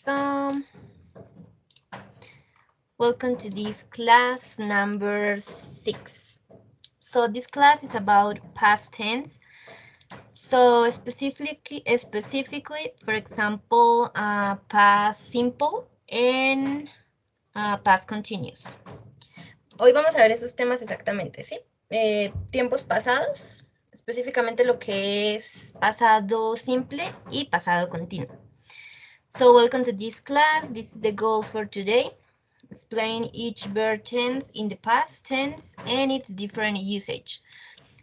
So, welcome to this class number 6. So this class is about past tense. So specifically, for example, past simple and past continuous. Hoy vamos a ver esos temas exactamente, ¿sí? Tiempos pasados, específicamente lo que es pasado simple y pasado continuo. So welcome to this class. This is the goal for today. Explain each verb tense in the past tense and its different usage.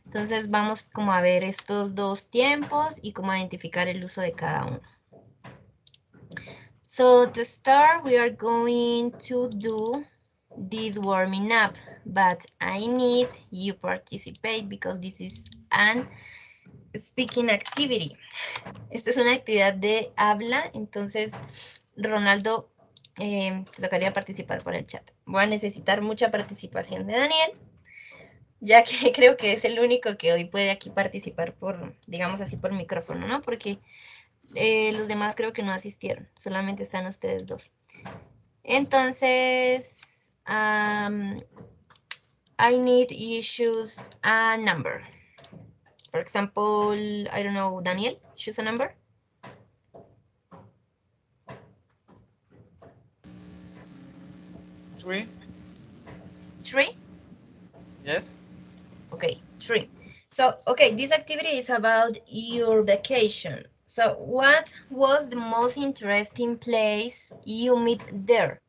Entonces vamos como a ver estos dos tiempos y cómo identificar el uso de cada uno. So to start, we are going to do this warming up, but I need you participate because this is an speaking activity. Esta es una actividad de habla, entonces Ronaldo, te tocaría participar por el chat. Voy a necesitar mucha participación de Daniel, ya que creo que es el único que hoy puede aquí participar por, digamos así, por micrófono, ¿no? Porque los demás creo que no asistieron, solamente están ustedes dos. Entonces, I need you choose a number. For example, I don't know, Daniel, choose a number. 3. 3? Yes. Okay, 3. So, okay, this activity is about your vacation. So, what was the most interesting place you met there?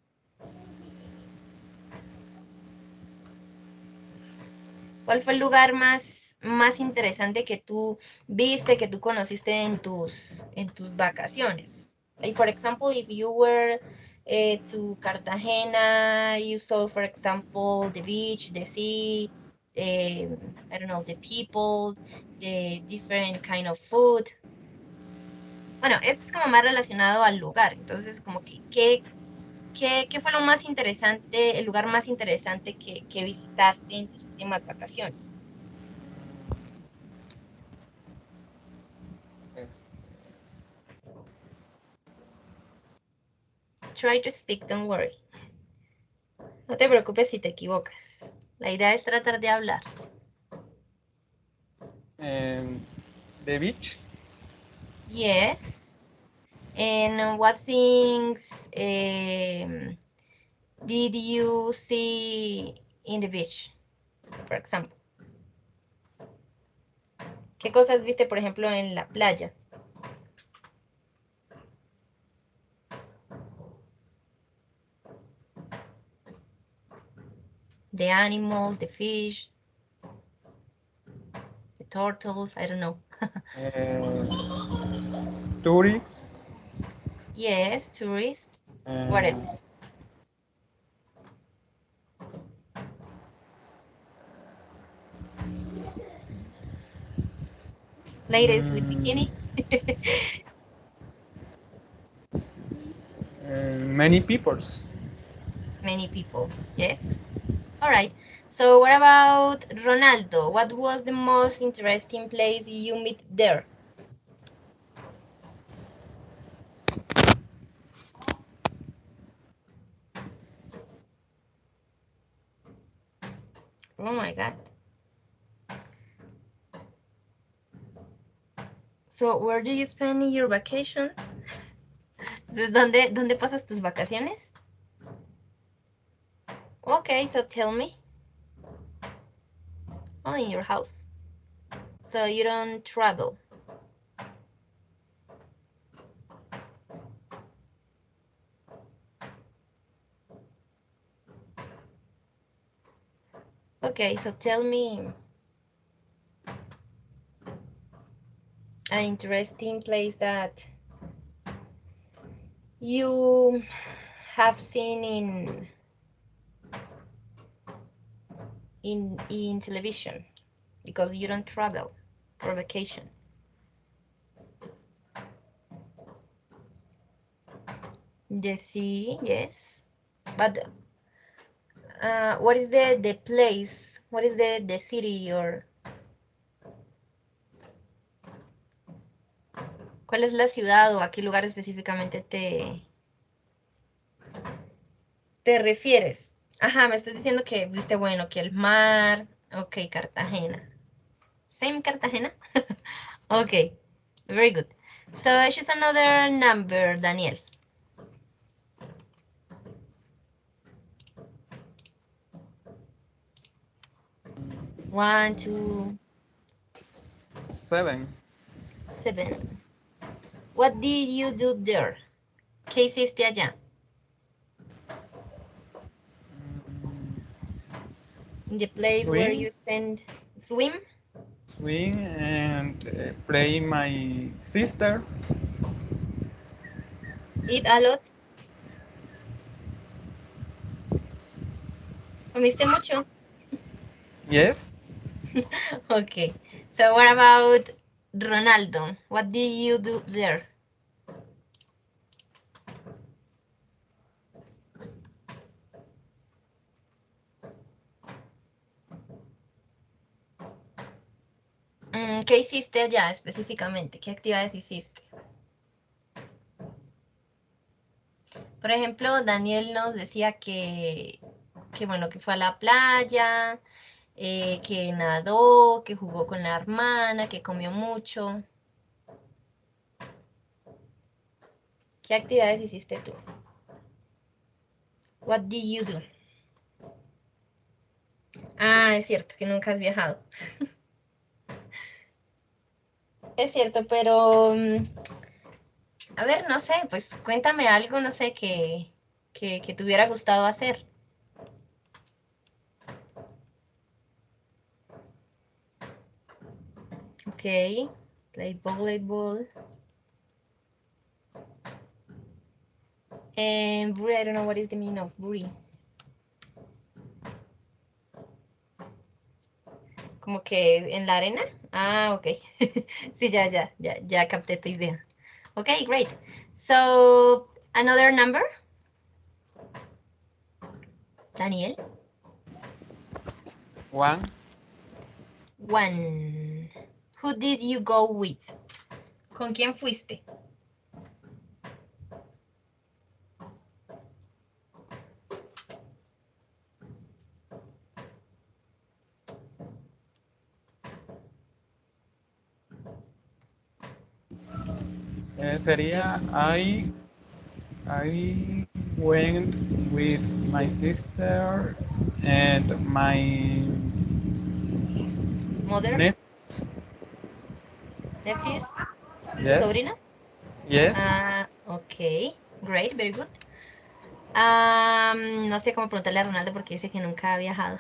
¿Cuál fue el lugar más interesante que tú viste, que tú conociste en tus vacaciones? Like, for example, if you were to Cartagena, you saw, for example, the beach, the sea, I don't know, the people, the different kind of food. Bueno, es como más relacionado al lugar. Entonces, como que, ¿qué fue lo más interesante, el lugar más interesante que visitaste en tus últimas vacaciones? Yes. Try to speak, don't worry. No te preocupes si te equivocas. La idea es tratar de hablar. The beach. Yes. And what things did you see in the beach, for example? ¿Qué cosas viste, por ejemplo, en la playa? The animals, the fish, the turtles, I don't know. Tourist. Yes, tourists. What else? Ladies with bikini. Many peoples. Many people, yes. All right. So what about Ronaldo? What was the most interesting place you met there? Oh my God. So where do you spend your vacation? ¿Dónde pasas tus vacaciones? Okay, so tell me. Oh, in your house. So you don't travel. Okay, so tell me an interesting place that you have seen in television, because you don't travel for vacation. The sea, yes. But what is the place? What is the city or cuál es la ciudad o a qué lugar específicamente ¿Te refieres? Ajá, me estás diciendo que viste, bueno, que el mar. Ok, Cartagena. Same Cartagena? Okay, very good. So choose another number, Daniel. 1, 2, 7. 7. What did you do there? ¿Qué hiciste allá? In the place where Swim, you spend swim? swim, and play my sister. Eat a lot? ¿Comiste mucho? Yes. Okay. So what about Ronaldo? What did you do there? ¿Qué hiciste allá específicamente? ¿Qué actividades hiciste? Por ejemplo, Daniel nos decía bueno, que fue a la playa, que nadó, que jugó con la hermana, que comió mucho. ¿Qué actividades hiciste tú? What did you do? Ah, es cierto que nunca has viajado. Es cierto, pero a ver, no sé, pues cuéntame algo, no sé, que te hubiera gustado hacer. Ok, play volleyball. Buri, I don't know what is the meaning of buri. Como que en la arena. Ah, ok. Sí, ya capté tu idea. Okay, great. So, another number? Daniel? 1. 1. Who did you go with? ¿Con quién fuiste? Sería I went with my sister and my Mother? nephews. Nephews? ¿Tus Yes. sobrinos? Yes. Ah, ok. Great, very good. No sé cómo preguntarle a Ronaldo porque dice que nunca ha viajado.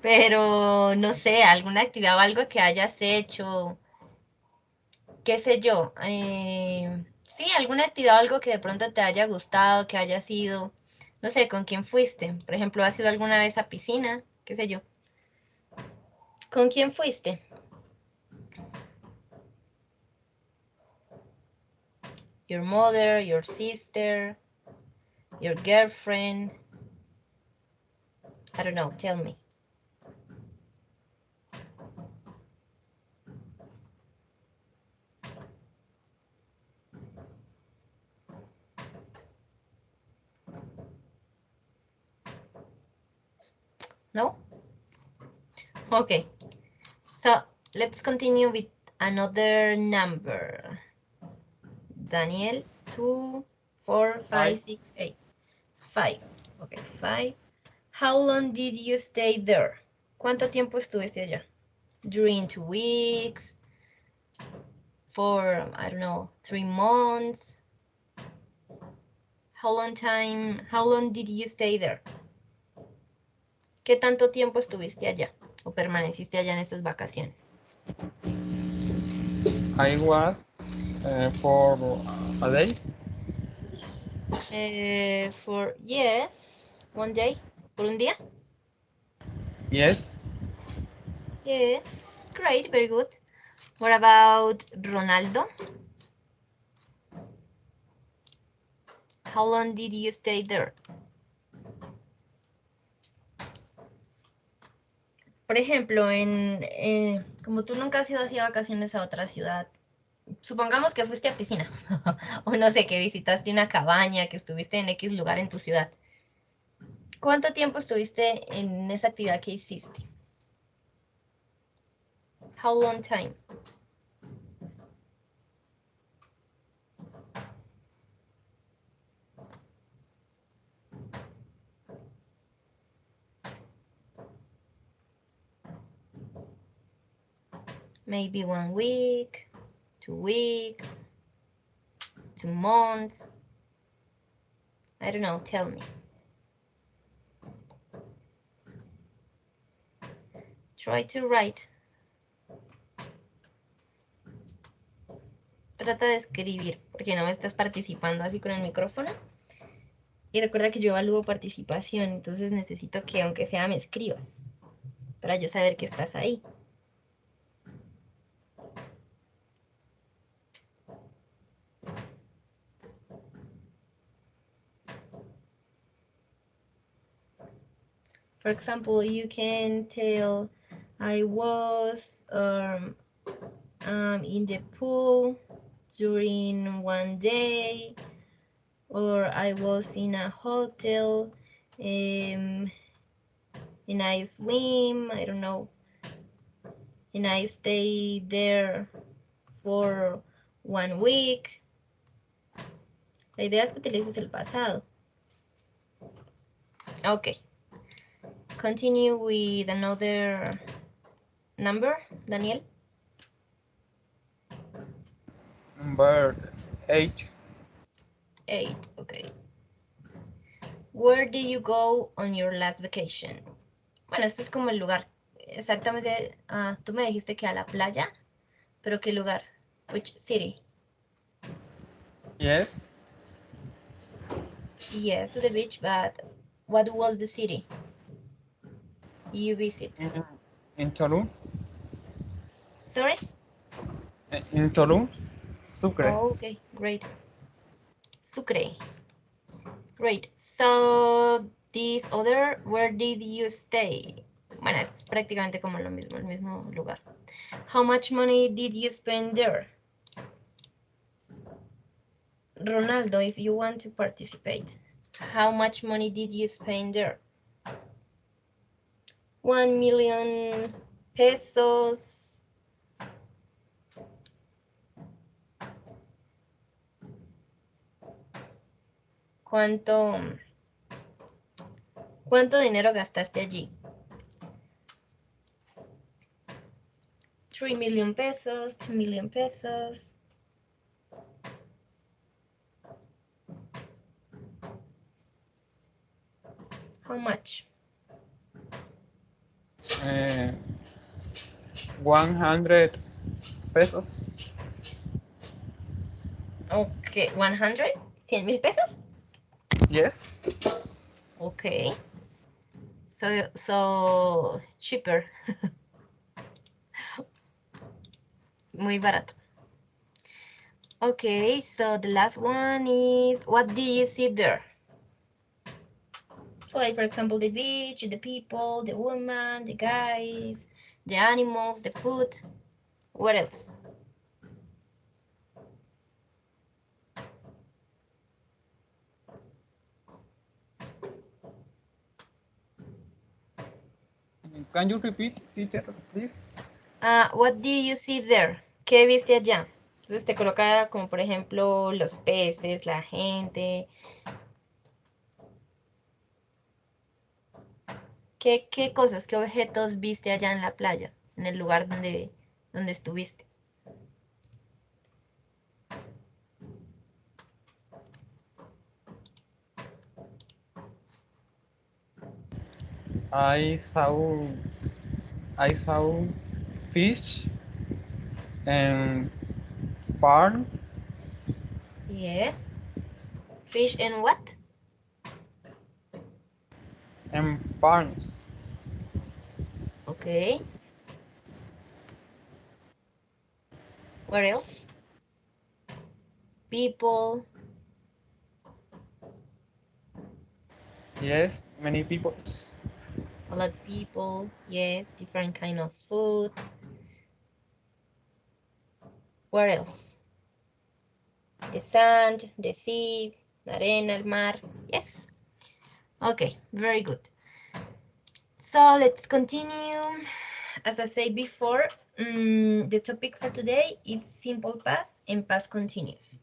Pero no sé, alguna actividad o algo que hayas hecho, qué sé yo. Sí, alguna actividad o algo que de pronto te haya gustado, que haya sido, no sé, con quién fuiste. Por ejemplo, ¿has ido alguna vez a piscina? ¿Qué sé yo? ¿Con quién fuiste? Your mother, your sister, your girlfriend. I don't know, tell me. No? Okay. So let's continue with another number. Daniel, 2, 4, 5, 5. 6, 8. 5. Okay, 5. How long did you stay there? ¿Cuánto tiempo estuviste allá? During 2 weeks, for, I don't know, 3 months. How long did you stay there? ¿Qué tanto tiempo estuviste allá o permaneciste allá en esas vacaciones? I was for a day. For, yes, 1 day, por un día. Yes. Yes, great, very good. What about Ronaldo? How long did you stay there? Por ejemplo, como tú nunca has ido así a vacaciones a otra ciudad, supongamos que fuiste a piscina, o no sé, que visitaste una cabaña, que estuviste en X lugar en tu ciudad. ¿Cuánto tiempo estuviste en esa actividad que hiciste? How long time? Maybe 1 week, 2 weeks, 2 months. I don't know, tell me. Try to write. Trata de escribir, porque no me estás participando así con el micrófono. Y recuerda que yo evalúo participación, entonces necesito que aunque sea me escribas, para yo saber que estás ahí. For example, you can tell, I was in the pool during one day, or I was in a hotel and I swim, I don't know, and I stayed there for 1 week. La idea es que utilices el pasado. Okay. Continue with another number, Daniel. Number 8. 8, okay. Where did you go on your last vacation? Bueno, este es como el lugar. Exactamente, tú me dijiste que a la playa, pero ¿qué lugar? Which city? Yes. Yes, to the beach, but what was the city you visit? In Tulum. Sorry? In Tulum. Sucre. Oh, okay, great. Sucre. Great. So, this other, where did you stay? Bueno, es prácticamente como lo mismo, el mismo lugar. How much money did you spend there? Ronaldo, if you want to participate, how much money did you spend there? 1 million pesos. ¿Cuánto dinero gastaste allí? 3 million pesos, 2 million pesos. How much? 100 pesos. Okay, 100, 100,000 pesos? Yes. Okay. So cheaper. Muy barato. Okay, so the last one is, what did you see there? So like, for example, the beach, the people, the woman, the guys, the animals, the food. What else? Can you repeat, teacher, please? What did you see there? ¿Qué viste allá? Entonces te coloca como, por ejemplo, los peces, la gente. ¿Qué cosas, qué objetos viste allá en la playa, en el lugar donde estuviste? I saw fish and barn Yes. Fish and what? and barns. Okay. What else? People. Yes, many people. A lot of people. Yes. Different kind of food. What else? the sand, the sea, la arena, el mar. Yes. Okay, very good. So let's continue. As I said before, the topic for today is simple past and past continuous.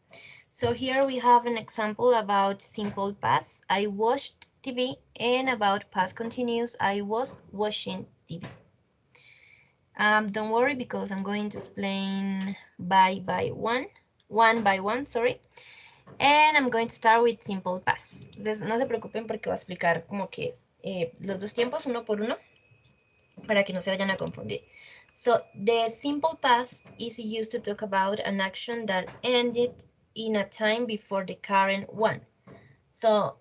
So here we have an example about simple past. I watched TV, and about past continuous, I was watching TV. Don't worry, because I'm going to explain one by one, sorry. And I'm going to start with simple past. Entonces, no se preocupen porque voy a explicar como que los dos tiempos uno por uno para que no se vayan a confundir. So, the simple past is used to talk about an action that ended in a time before the current one. So,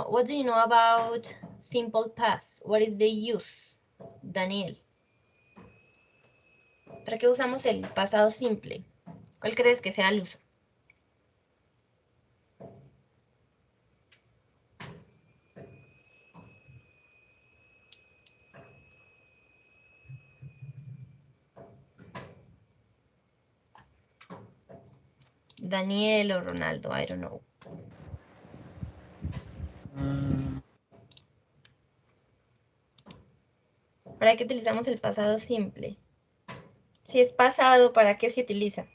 what do you know about simple past? What is the use, Daniel? ¿Para qué usamos el pasado simple? ¿Cuál crees que sea el uso? Daniel o Ronaldo, I don't know. ¿Para qué utilizamos el pasado simple? Si es pasado, ¿para qué se utiliza?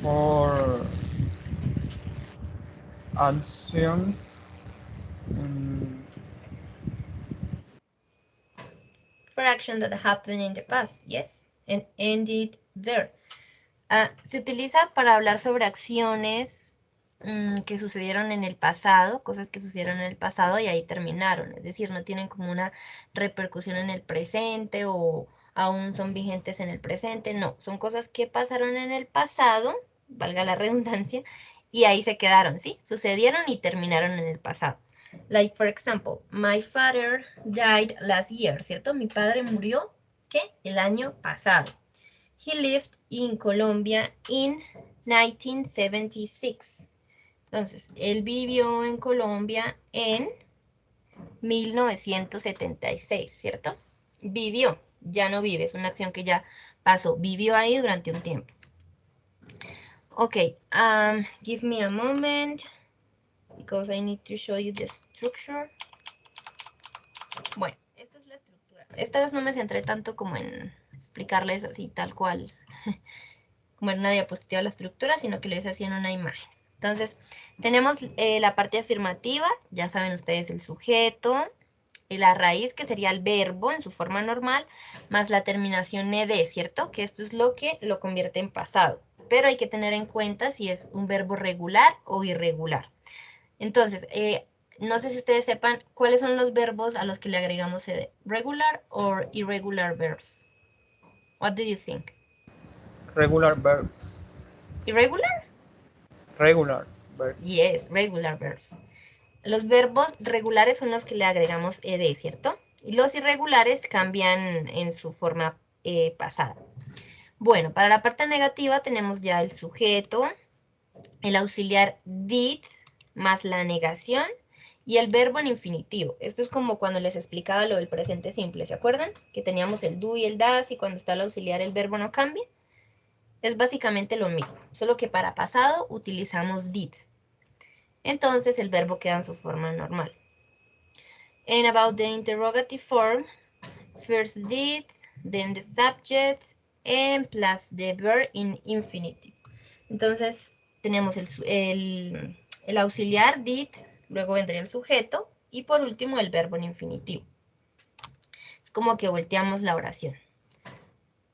For actions. For action that happened in the past, yes, and ended there. Se utiliza para hablar sobre acciones que sucedieron en el pasado, cosas que sucedieron en el pasado y ahí terminaron. Es decir, no tienen como una repercusión en el presente o aún son vigentes en el presente. No, son cosas que pasaron en el pasado, valga la redundancia, y ahí se quedaron, ¿sí? Sucedieron y terminaron en el pasado. Like, for example, my father died last year, ¿cierto? Mi padre murió, ¿qué? El año pasado. He lived in Colombia in 1976. Entonces, él vivió en Colombia en 1976, ¿cierto? Vivió, ya no vive, es una acción que ya pasó. Vivió ahí durante un tiempo. Ok, give me a moment, because I need to show you the structure. Bueno, esta es la estructura. Esta vez no me centré tanto como en explicarles así tal cual como en una diapositiva la estructura, sino que lo hice así en una imagen. Entonces, tenemos la parte afirmativa, ya saben ustedes el sujeto, y la raíz, que sería el verbo en su forma normal, más la terminación ed, ¿cierto? Que esto es lo que lo convierte en pasado. Pero hay que tener en cuenta si es un verbo regular o irregular. Entonces, no sé si ustedes sepan cuáles son los verbos a los que le agregamos ed. Regular or irregular verbs. What do you think? Regular verbs. Irregular? Regular verbs. Yes, regular verbs. Los verbos regulares son los que le agregamos ed, ¿cierto? Y los irregulares cambian en su forma pasada. Bueno, para la parte negativa tenemos ya el sujeto, el auxiliar did, más la negación, y el verbo en infinitivo. Esto es como cuando les explicaba lo del presente simple, ¿se acuerdan? Que teníamos el do y el das, y cuando está el auxiliar el verbo no cambia. Es básicamente lo mismo, solo que para pasado utilizamos did. Entonces el verbo queda en su forma normal. And about the interrogative form, first did, then the subject, and plus the verb in infinitive. Entonces tenemos el auxiliar did, luego vendría el sujeto, y por último el verbo en infinitivo. Es como que volteamos la oración.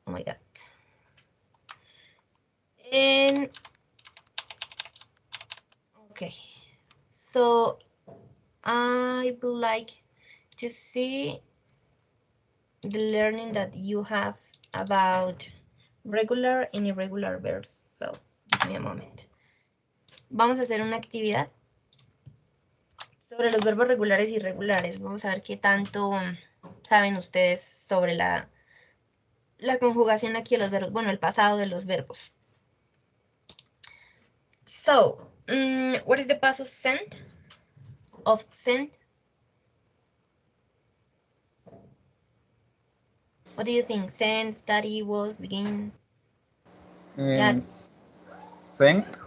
Oh my God. And, okay. So, I would like to see the learning that you have about regular and irregular verbs. So, give me a moment. Vamos a hacer una actividad sobre los verbos regulares y irregulares. Vamos a ver qué tanto saben ustedes sobre la conjugación aquí de los verbos, bueno, el pasado de los verbos. So, what is the past of sent? Of sent? What do you think? Send, study, was, begin? That Sent.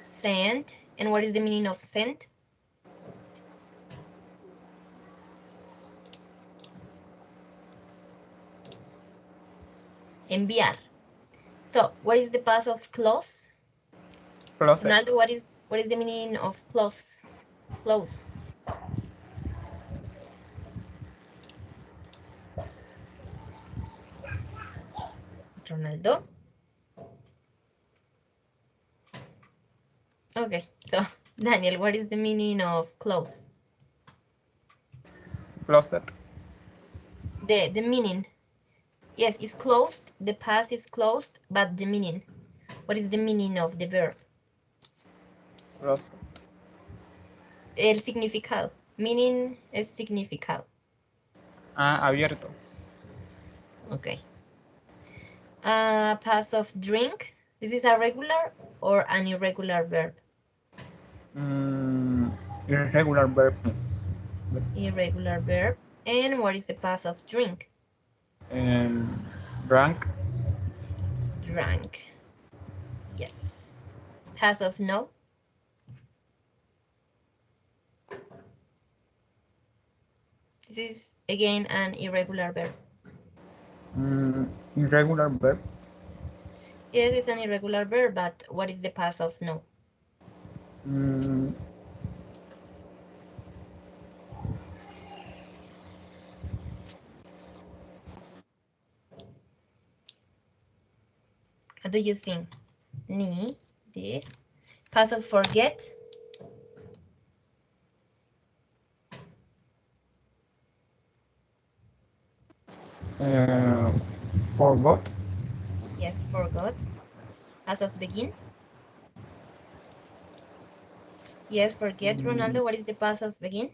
sent. And what is the meaning of sent? Enviar. So what is the past of close? Closet. Ronaldo, what is the meaning of close? Close. Ronaldo. Okay, so Daniel, what is the meaning of close? Closet. The meaning. Yes, it's closed. The past is closed, but the meaning. What is the meaning of the verb? Closet. El significado. Meaning es significado. Abierto. Okay. Past of drink. This is a regular or an irregular verb? Irregular verb. Irregular verb. And what is the past of drink? Drank. Drank. Yes. Past of no. This is again an irregular verb. Irregular verb. It is an irregular verb, but what is the past of no? What do you think? Ni, this. Past of forget. Forgot. Yes, forgot. Past of begin. Yes, forget. Ronaldo, what is the past of begin?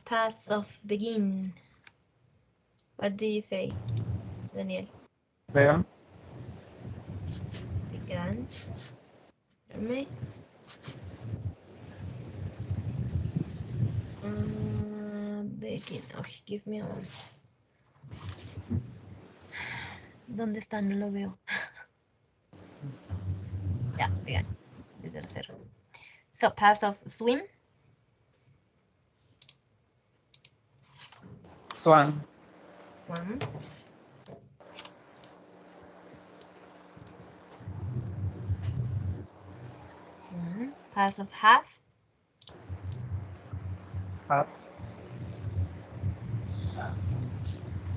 Past of begin. What do you say, Daniel? Began. Began. Me. Begin. Oh, give me a moment. ¿Dónde está? No lo veo. Ya, began. De tercero. So, past of swim. Swan. Swam. Swam. Past of have. Hat.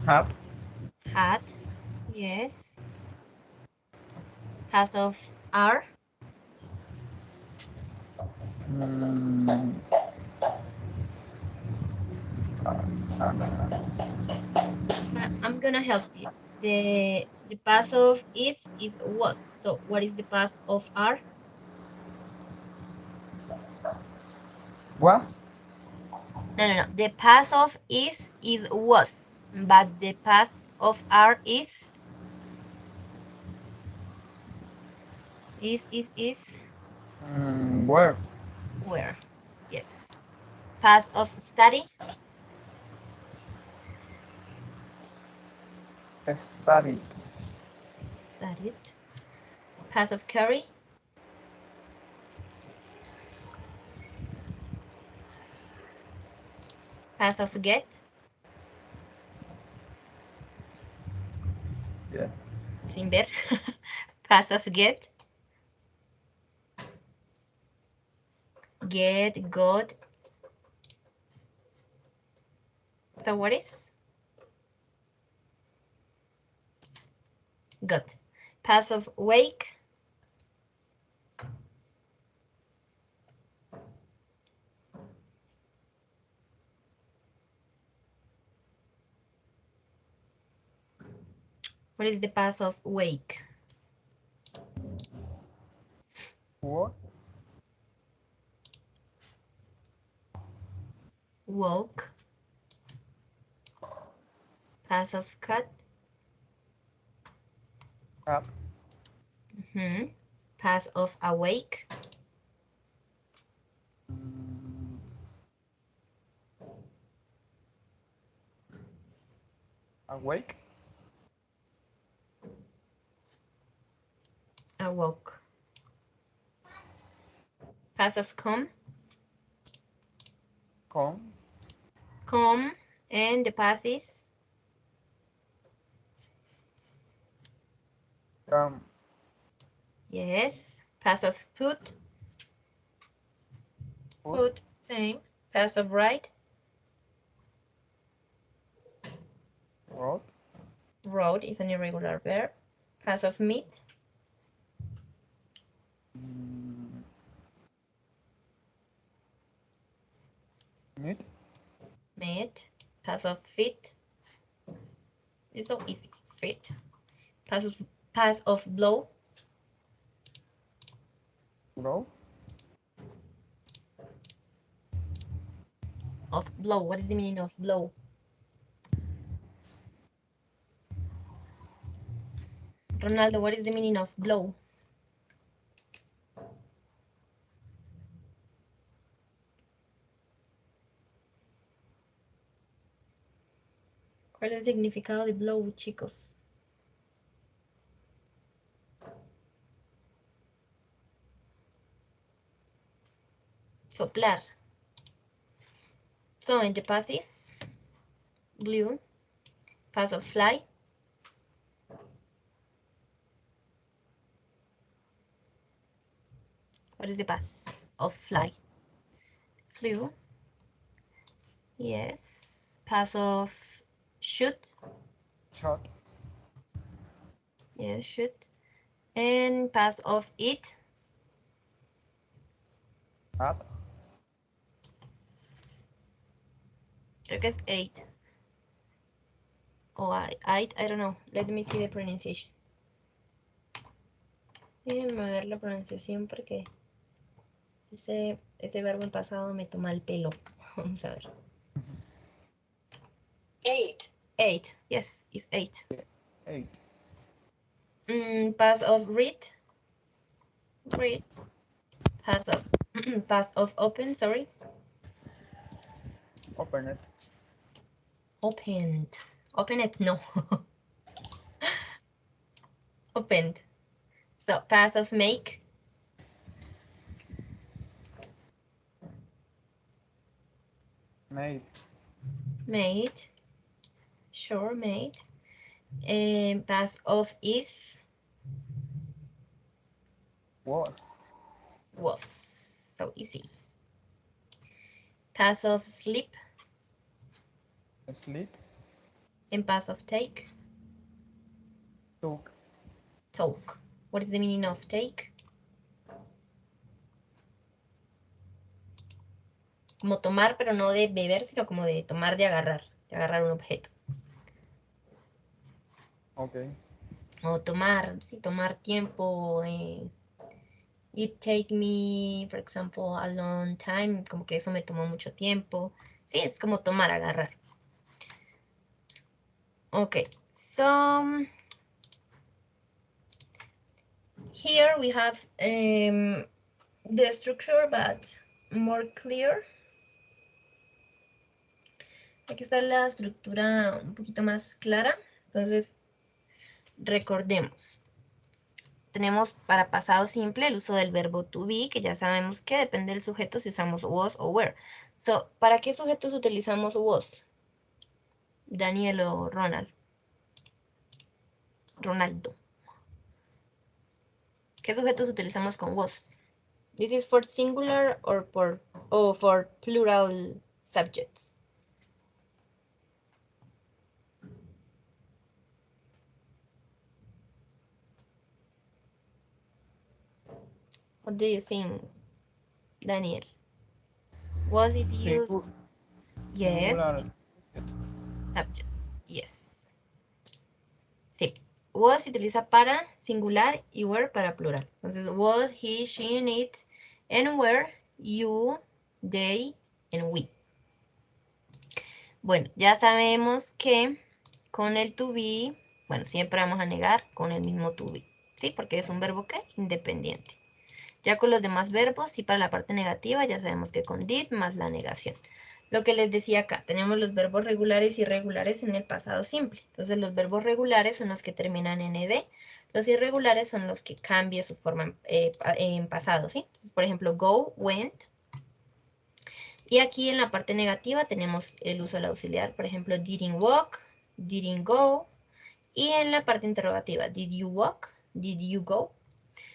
Hat. Had. Yes. Past of are. I'm gonna help you. The past of is was. So what is the past of are? Was. No. The past of is was, but the past of are is Where. where. Yes. Past of study. Studied. Studied. Past of carry. Past of get. Yeah. Sin ver. Past of get. Get, got. So what is? Got. Past of wake. What is the past of wake? What? Woke. Past of cut. Cat. Past of awake. Awake. Awoke. Past of come. Come. Come. And the past is Come. yes. Past of put. Put. Same. Past of write. Wrote. Wrote is an irregular verb. Past of meet. Meet. Met. Past of fit. It's so easy. Fit. Past of blow. Blow. Of blow. What is the meaning of blow? Ronaldo, what is the meaning of blow? ¿Cuál es el significado de blow, chicos? Soplar. So, in the past is blew. Past of fly. What is the past of fly? Flew. Yes. Past of shoot. Shot. Yes, shoot. And past of eat. At. Creo que es ate. Oh, I don't know. Let me see the pronunciation. Déjenme ver la pronunciación porque ese verbo en pasado me toma el pelo. Vamos a ver. Eight. Eight. Yes, it's eight. 8. Past of read. Read. Past of past of open, sorry. Open it. Opened. Open it, no. Opened. So past of make. Made. Made. Sure, made. And past of is. Was. Was. So easy. Past of sleep. Sleep. And past of take. Took. Talk. What is the meaning of take? Como tomar, pero no de beber, sino como de tomar, de agarrar un objeto. Okay. O tomar, sí, tomar tiempo. It take me, for example, a long time, como que eso me tomó mucho tiempo. Sí, es como tomar, agarrar. Okay, so here we have the structure, but more clear. Aquí está la estructura un poquito más clara. Entonces, recordemos. Tenemos para pasado simple el uso del verbo to be, que ya sabemos que depende del sujeto si usamos was o were. So, ¿para qué sujetos utilizamos was? Daniel o Ronald. Ronaldo. ¿Qué sujetos utilizamos con was? This is for singular or for plural subjects. What do you think, Daniel? Was is used? Yes. Singular. Subjects, yes. Sí. Was se utiliza para singular y were para plural. Entonces, was, he, she, it, and were, you, they, and we. Bueno, ya sabemos que con el to be, bueno, siempre vamos a negar con el mismo to be. ¿sí? Porque es un verbo que independiente. Ya con los demás verbos, y para la parte negativa, ya sabemos que con did más la negación. Lo que les decía acá, tenemos los verbos regulares y irregulares en el pasado simple. Entonces los verbos regulares son los que terminan en ed, los irregulares son los que cambian su forma en pasado, ¿sí? Entonces, por ejemplo, go, went. Y aquí en la parte negativa tenemos el uso del auxiliar, por ejemplo, didn't walk, didn't go. Y en la parte interrogativa, did you walk, did you go.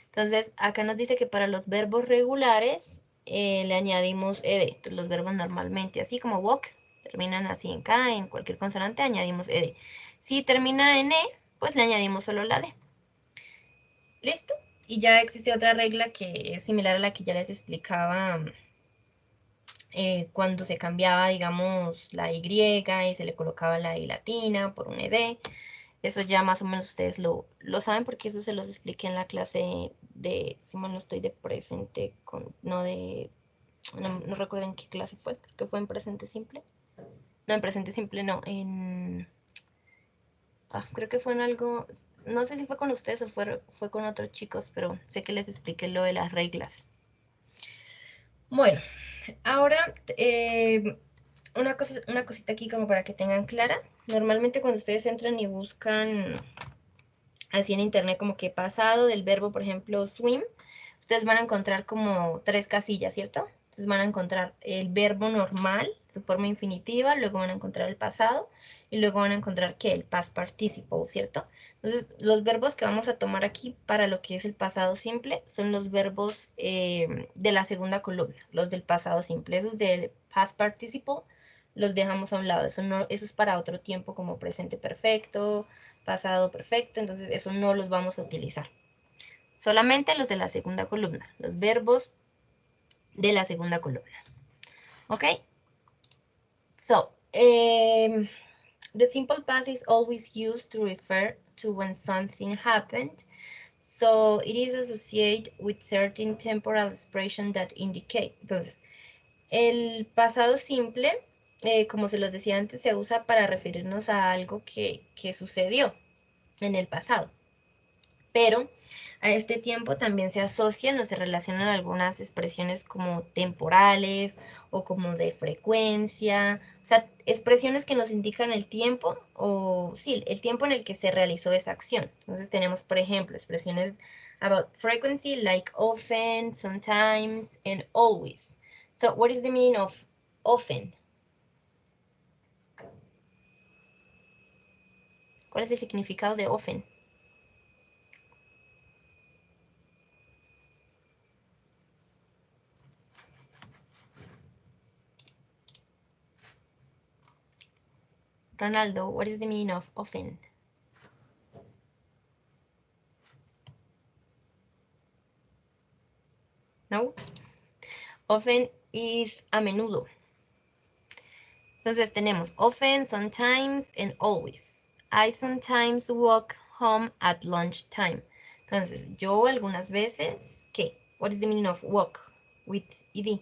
Entonces, acá nos dice que para los verbos regulares le añadimos ed. Entonces, los verbos normalmente, así como walk, terminan así en K, en cualquier consonante, añadimos ed. Si termina en e, pues le añadimos solo la d. ¿Listo? Y ya existe otra regla que es similar a la que ya les explicaba cuando se cambiaba, digamos, la y y se le colocaba la i latina por un ed. Eso ya más o menos ustedes lo saben porque eso se los expliqué en la clase de, si mal no estoy, de presente, no recuerdo en qué clase fue, creo que fue en presente simple. No, en presente simple no, creo que fue en algo, no sé si fue con ustedes o fue con otros chicos, pero sé que les expliqué lo de las reglas. Bueno, ahora una cosita aquí como para que tengan clara. Normalmente cuando ustedes entran y buscan así en internet como que pasado del verbo, por ejemplo, swim, ustedes van a encontrar como 3 casillas, ¿cierto? Entonces van a encontrar el verbo normal, su forma infinitiva, luego van a encontrar el pasado y luego van a encontrar que el past participle, ¿cierto? Entonces los verbos que vamos a tomar aquí para lo que es el pasado simple son los verbos de la segunda columna, los del pasado simple. Esos del past participle los dejamos a un lado, eso es para otro tiempo como presente perfecto, pasado perfecto, entonces eso no los vamos a utilizar. Solamente los de la segunda columna, los verbos de la segunda columna. ¿Ok? So, the simple past is always used to refer to when something happened. So, it is associated with certain temporal expression that indicate. Entonces, el pasado simple, como se los decía antes, se usa para referirnos a algo que sucedió en el pasado. Pero a este tiempo también se asocian o se relacionan algunas expresiones como temporales o como de frecuencia, o sea, expresiones que nos indican el tiempo o sí, el tiempo en el que se realizó esa acción. Entonces tenemos, por ejemplo, expresiones about frequency like often, sometimes, and always. So, what is the meaning of often? ¿Cuál es el significado de often? Ronaldo, what is the meaning of often? No? Often is a menudo. Entonces tenemos often, sometimes, and always. I sometimes walk home at lunchtime. Entonces, yo algunas veces, ¿qué? What is the meaning of walk with ed?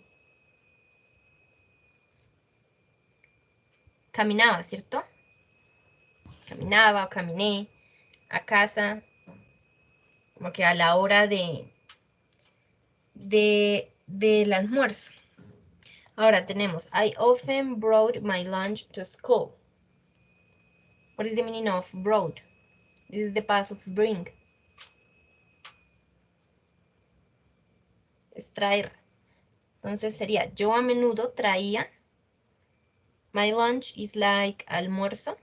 Caminaba, ¿cierto? Caminaba o caminé a casa, como que a la hora del almuerzo. Ahora tenemos, I often brought my lunch to school. What is the meaning of brought? This is the past of bring. Es traer. Entonces sería, yo a menudo traía, my lunch is like almuerzo,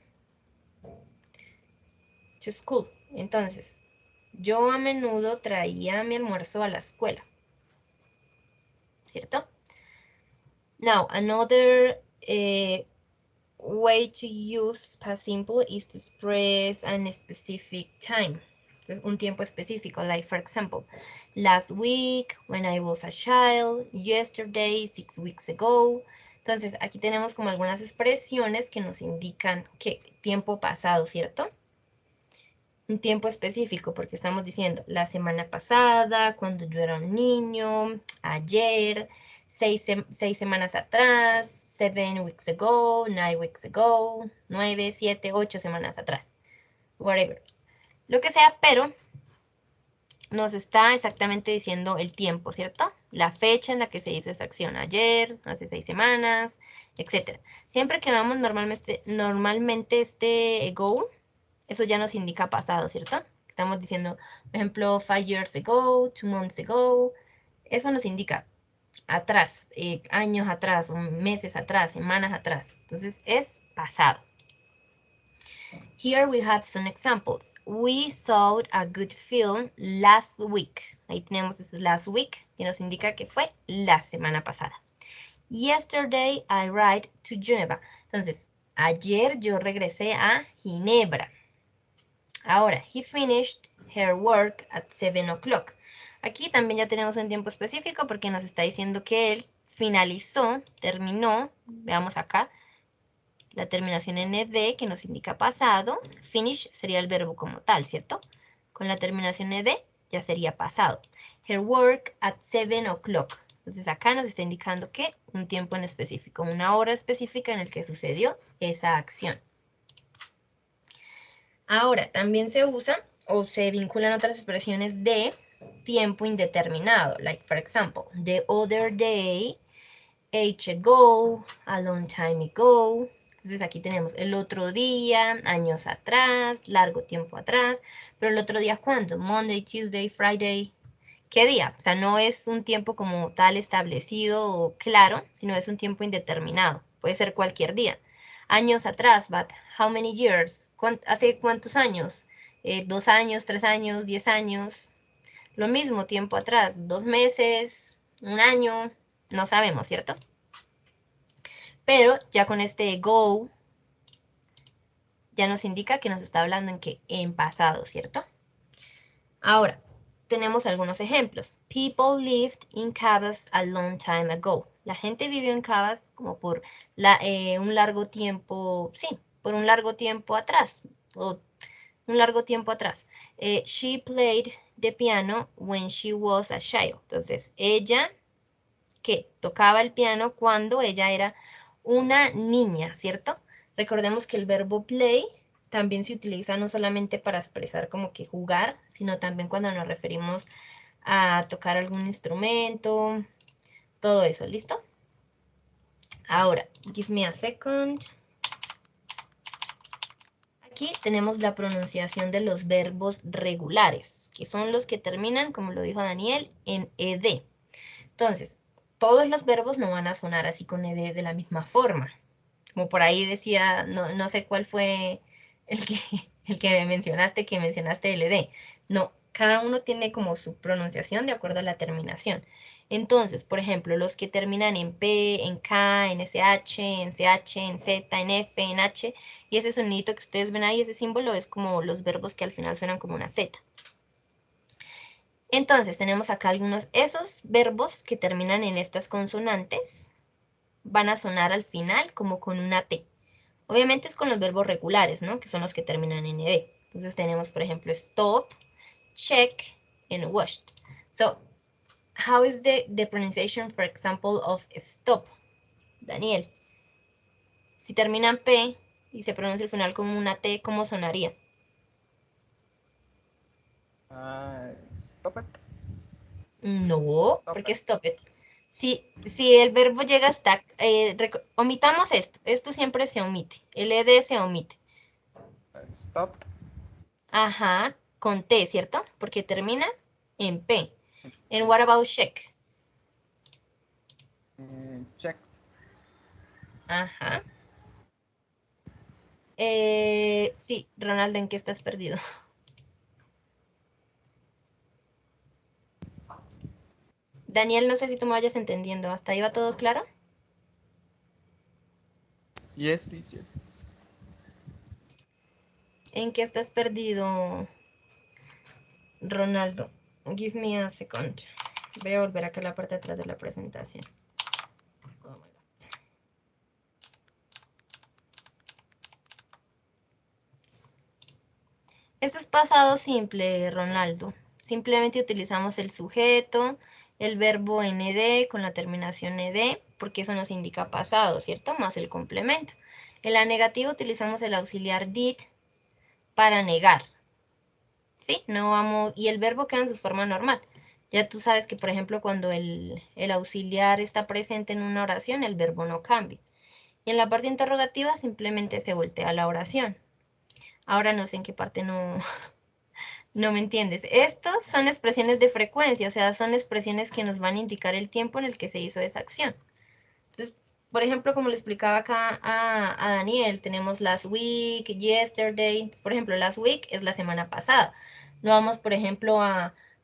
to school. Entonces, yo a menudo traía mi almuerzo a la escuela. ¿Cierto? Now, another way to use past simple is to express a specific time. Entonces, un tiempo específico, like for example, last week, when I was a child, yesterday, 6 weeks ago. Entonces, aquí tenemos como algunas expresiones que nos indican que tiempo pasado, ¿cierto? Un tiempo específico, porque estamos diciendo la semana pasada, cuando yo era un niño, ayer, 6 semanas atrás, 7 weeks ago, 9 weeks ago, 9, 7, 8 semanas atrás, whatever. Lo que sea, pero nos está exactamente diciendo el tiempo, ¿cierto? La fecha en la que se hizo esa acción, ayer, hace 6 semanas, etc. Siempre que vamos normalmente este go, eso ya nos indica pasado, ¿cierto? Estamos diciendo, por ejemplo, 5 years ago, 2 months ago, eso nos indica atrás, años atrás, meses atrás, semanas atrás. Entonces es pasado. Here we have some examples. We saw a good film last week. Ahí tenemos ese last week, que nos indica que fue la semana pasada. Yesterday I arrived to Geneva. Entonces, ayer yo regresé a Ginebra. Ahora, he finished her work at 7 o'clock. Aquí también ya tenemos un tiempo específico porque nos está diciendo que él finalizó, terminó, veamos acá, la terminación en ed que nos indica pasado. Finish sería el verbo como tal, ¿cierto? Con la terminación ed ya sería pasado. Her work at 7 o'clock. Entonces acá nos está indicando que un tiempo en específico, una hora específica en el que sucedió esa acción. Ahora, también se usa o se vinculan otras expresiones de tiempo indeterminado. Like, for example, the other day, age ago, a long time ago. Entonces aquí tenemos el otro día, años atrás, largo tiempo atrás. Pero el otro día, ¿cuándo? Monday, Tuesday, Friday. ¿Qué día? O sea, no es un tiempo como tal establecido o claro, sino es un tiempo indeterminado. Puede ser cualquier día. Años atrás, but how many years? ¿Hace cuántos años? 2 años, 3 años, 10 años. Lo mismo tiempo atrás, 2 meses, un año, no sabemos, ¿cierto? Pero ya con este go, ya nos indica que nos está hablando en que en pasado, ¿cierto? Ahora, tenemos algunos ejemplos. People lived in caves a long time ago. La gente vivió en caves como por un largo tiempo, sí, por un largo tiempo atrás, o un largo tiempo atrás. She played the piano when she was a child. Entonces, ella que tocaba el piano cuando ella era una niña, ¿cierto? Recordemos que el verbo play también se utiliza no solamente para expresar como que jugar, sino también cuando nos referimos a tocar algún instrumento, todo eso, ¿listo? Ahora, give me a second. Aquí tenemos la pronunciación de los verbos regulares, que son los que terminan, como lo dijo Daniel, en ed. Entonces, todos los verbos no van a sonar así con ed de la misma forma. Como por ahí decía, no sé cuál fue el que mencionaste el ed. No, cada uno tiene como su pronunciación de acuerdo a la terminación. Entonces, por ejemplo, los que terminan en P, en K, en SH, en CH, en Z, en F, en H, y ese sonidito que ustedes ven ahí, ese símbolo, es como los verbos que al final suenan como una Z. Entonces, tenemos acá esos verbos que terminan en estas consonantes, van a sonar al final como con una T. Obviamente es con los verbos regulares, ¿no? Que son los que terminan en ed. Entonces tenemos, por ejemplo, stop, check, and washed. So, how is the pronunciation, for example, of stop? Daniel. Si termina en P y se pronuncia al final como una T, ¿cómo sonaría? Stop it. No, Stop porque it. stop it. Si el verbo llega hasta... omitamos esto. Esto siempre se omite. El ed se omite. Stopped. Ajá, con T, ¿cierto? Porque termina en P. And what about check? Checked. Ajá. Sí, Ronaldo, ¿en qué estás perdido? Daniel, no sé si tú me vayas entendiendo. ¿Hasta ahí va todo claro? Yes, teacher. ¿En qué estás perdido, Ronaldo? Give me a second. Voy a volver acá a la parte de atrás de la presentación. Oh my God. Esto es pasado simple, Ronaldo. Simplemente utilizamos el sujeto, el verbo en ed con la terminación ed, porque eso nos indica pasado, ¿cierto? Más el complemento. En la negativa utilizamos el auxiliar did para negar. ¿sí? No vamos, y el verbo queda en su forma normal. Ya tú sabes que, por ejemplo, cuando el auxiliar está presente en una oración, el verbo no cambia. Y en la parte interrogativa simplemente se voltea la oración. Ahora no sé en qué parte no, no me entiendes. Estos son expresiones de frecuencia, o sea, son expresiones que nos van a indicar el tiempo en el que se hizo esa acción. Entonces, por ejemplo, como le explicaba acá a Daniel, tenemos last week, yesterday. Entonces, por ejemplo, last week es la semana pasada. No vamos, por ejemplo,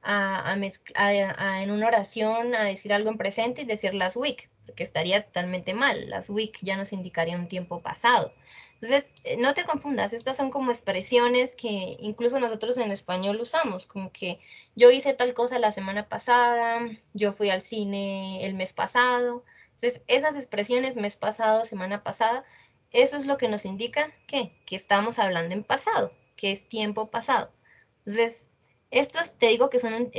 en una oración a decir algo en presente y decir last week, porque estaría totalmente mal. Last week ya nos indicaría un tiempo pasado. Entonces, no te confundas, estas son como expresiones que incluso nosotros en español usamos, como que yo hice tal cosa la semana pasada, yo fui al cine el mes pasado. Entonces, esas expresiones mes pasado, semana pasada, eso es lo que nos indica que estamos hablando en pasado, que es tiempo pasado. Entonces, estos te digo que son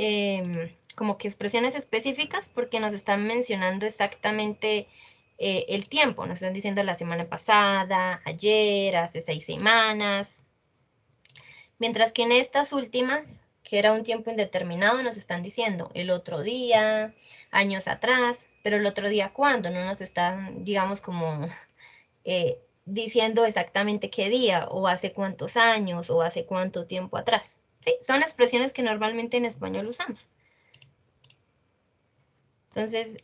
como que expresiones específicas porque nos están mencionando exactamente el tiempo. Nos están diciendo la semana pasada, ayer, hace 6 semanas. Mientras que en estas últimas, que era un tiempo indeterminado, nos están diciendo el otro día, años atrás, pero el otro día cuándo, no nos están, digamos, como diciendo exactamente qué día, o hace cuántos años, o hace cuánto tiempo atrás. Sí, son expresiones que normalmente en español usamos. Entonces,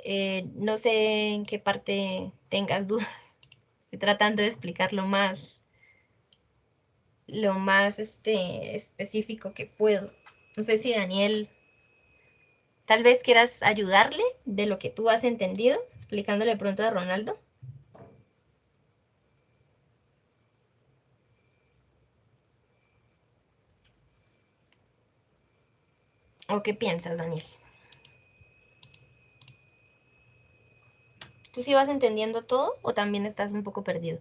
no sé en qué parte tengas dudas. Estoy tratando de explicar lo más específico que puedo. No sé si Daniel, tal vez quieras ayudarle de lo que tú has entendido, explicándole pronto a Ronaldo. ¿O qué piensas, Daniel? ¿Tú sí vas entendiendo todo o también estás un poco perdido?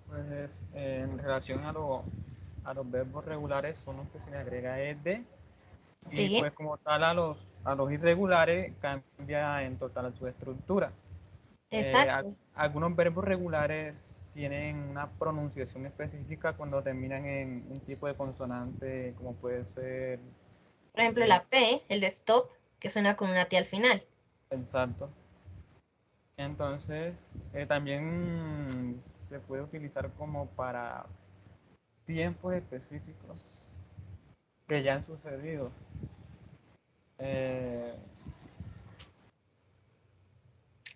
Pues en relación a los verbos regulares son los que se le agrega ed y Sí, pues como tal a los irregulares cambia en total su estructura. exacto. Algunos verbos regulares tienen una pronunciación específica cuando terminan en un tipo de consonante como puede ser Por ejemplo, eh, la P, el de stop, que suena con una T al final. el salto. Entonces, también se puede utilizar como para tiempos específicos que ya han sucedido. Eh,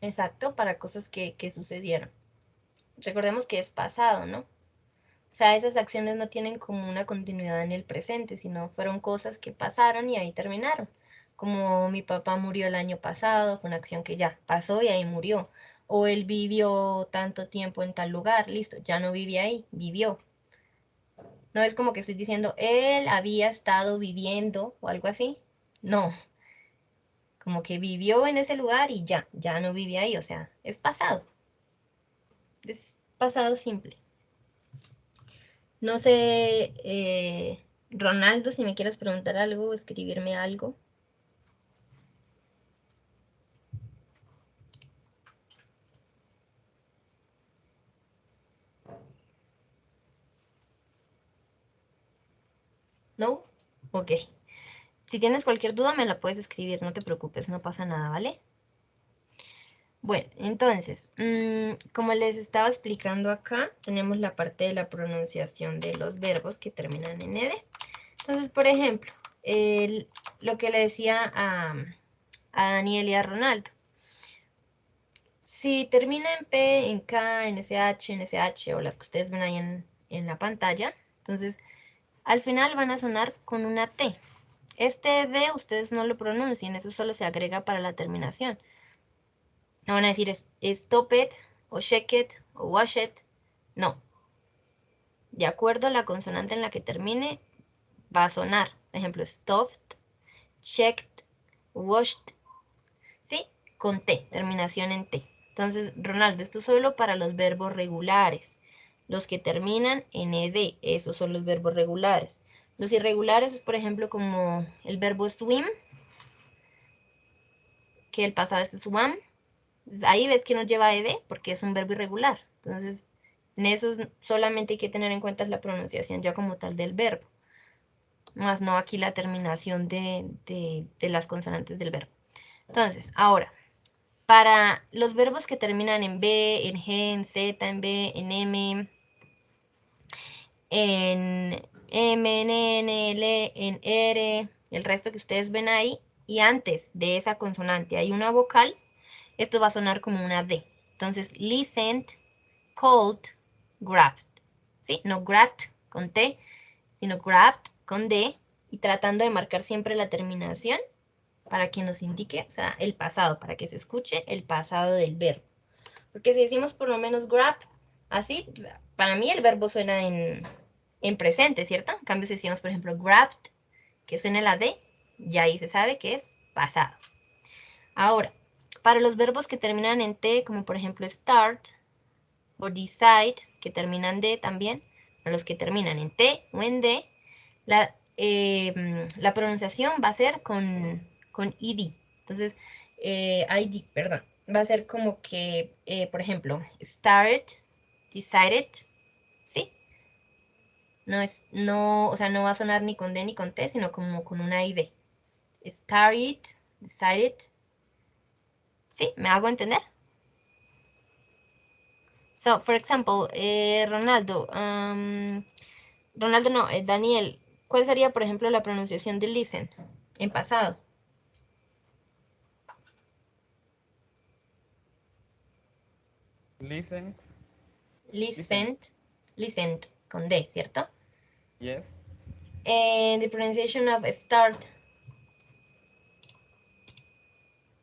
Exacto, para cosas que sucedieron. Recordemos que es pasado, ¿no? O sea, esas acciones no tienen como una continuidad en el presente, sino fueron cosas que pasaron y ahí terminaron. Como mi papá murió el año pasado, fue una acción que ya pasó y ahí murió. O él vivió tanto tiempo en tal lugar, listo, ya no vive ahí, vivió. No es como que estoy diciendo, él había estado viviendo o algo así. No, como que vivió en ese lugar y ya, ya no vive ahí, o sea, es pasado simple. No sé, Ronaldo, si me quieres preguntar algo o escribirme algo. ¿No? Ok. Si tienes cualquier duda, me la puedes escribir, no te preocupes, no pasa nada, ¿vale? Bueno, entonces, como les estaba explicando acá, tenemos la parte de la pronunciación de los verbos que terminan en ed. Entonces, por ejemplo, lo que le decía a Daniel y a Ronaldo. Si termina en P, en K, en SH, en SH o las que ustedes ven ahí en la pantalla, entonces al final van a sonar con una T. Este D ustedes no lo pronuncien, eso solo se agrega para la terminación. No van a decir stop it, o check it, o wash it. No. De acuerdo a la consonante en la que termine, va a sonar. Por ejemplo, stopped, checked, washed. ¿Sí? Con T, terminación en T. Entonces, Ronaldo, esto es solo para los verbos regulares. Los que terminan en ed, esos son los verbos regulares. Los irregulares es, por ejemplo, como el verbo swim, que el pasado es swam. Entonces, ahí ves que no lleva ed porque es un verbo irregular. Entonces, En esos solamente hay que tener en cuenta la pronunciación ya como tal del verbo, más no aquí la terminación de las consonantes del verbo. Entonces, ahora, para los verbos que terminan en B, en G, en Z, en B, en M, en M, en N, L, en R, el resto que ustedes ven ahí, y antes de esa consonante hay una vocal, esto va a sonar como una D. Entonces, listened, called, grabbed. ¿Sí? No grabbed con T, sino grabbed con D, y tratando de marcar siempre la terminación para que nos indique, o sea, el pasado, para que se escuche el pasado del verbo. Porque si decimos por lo menos grab, así, pues, para mí el verbo suena en presente, ¿cierto? En cambio, si decimos, por ejemplo, grabbed, que suena la D, ya ahí se sabe que es pasado. Ahora, para los verbos que terminan en T, como por ejemplo start o decide, que terminan D también, para los que terminan en T o en D, la pronunciación va a ser con id. Entonces, id, perdón. Va a ser como que, por ejemplo, started, decided, ¿sí? No, o sea, no va a sonar ni con D ni con T, sino como con una id. Started, decided. ¿Sí? ¿Me hago entender? So, for example, Ronaldo, Ronaldo no, Daniel, ¿cuál sería, por ejemplo, la pronunciación de listen en pasado? Listen. Listen. Listened, con D, ¿cierto? Yes. And the pronunciation of start,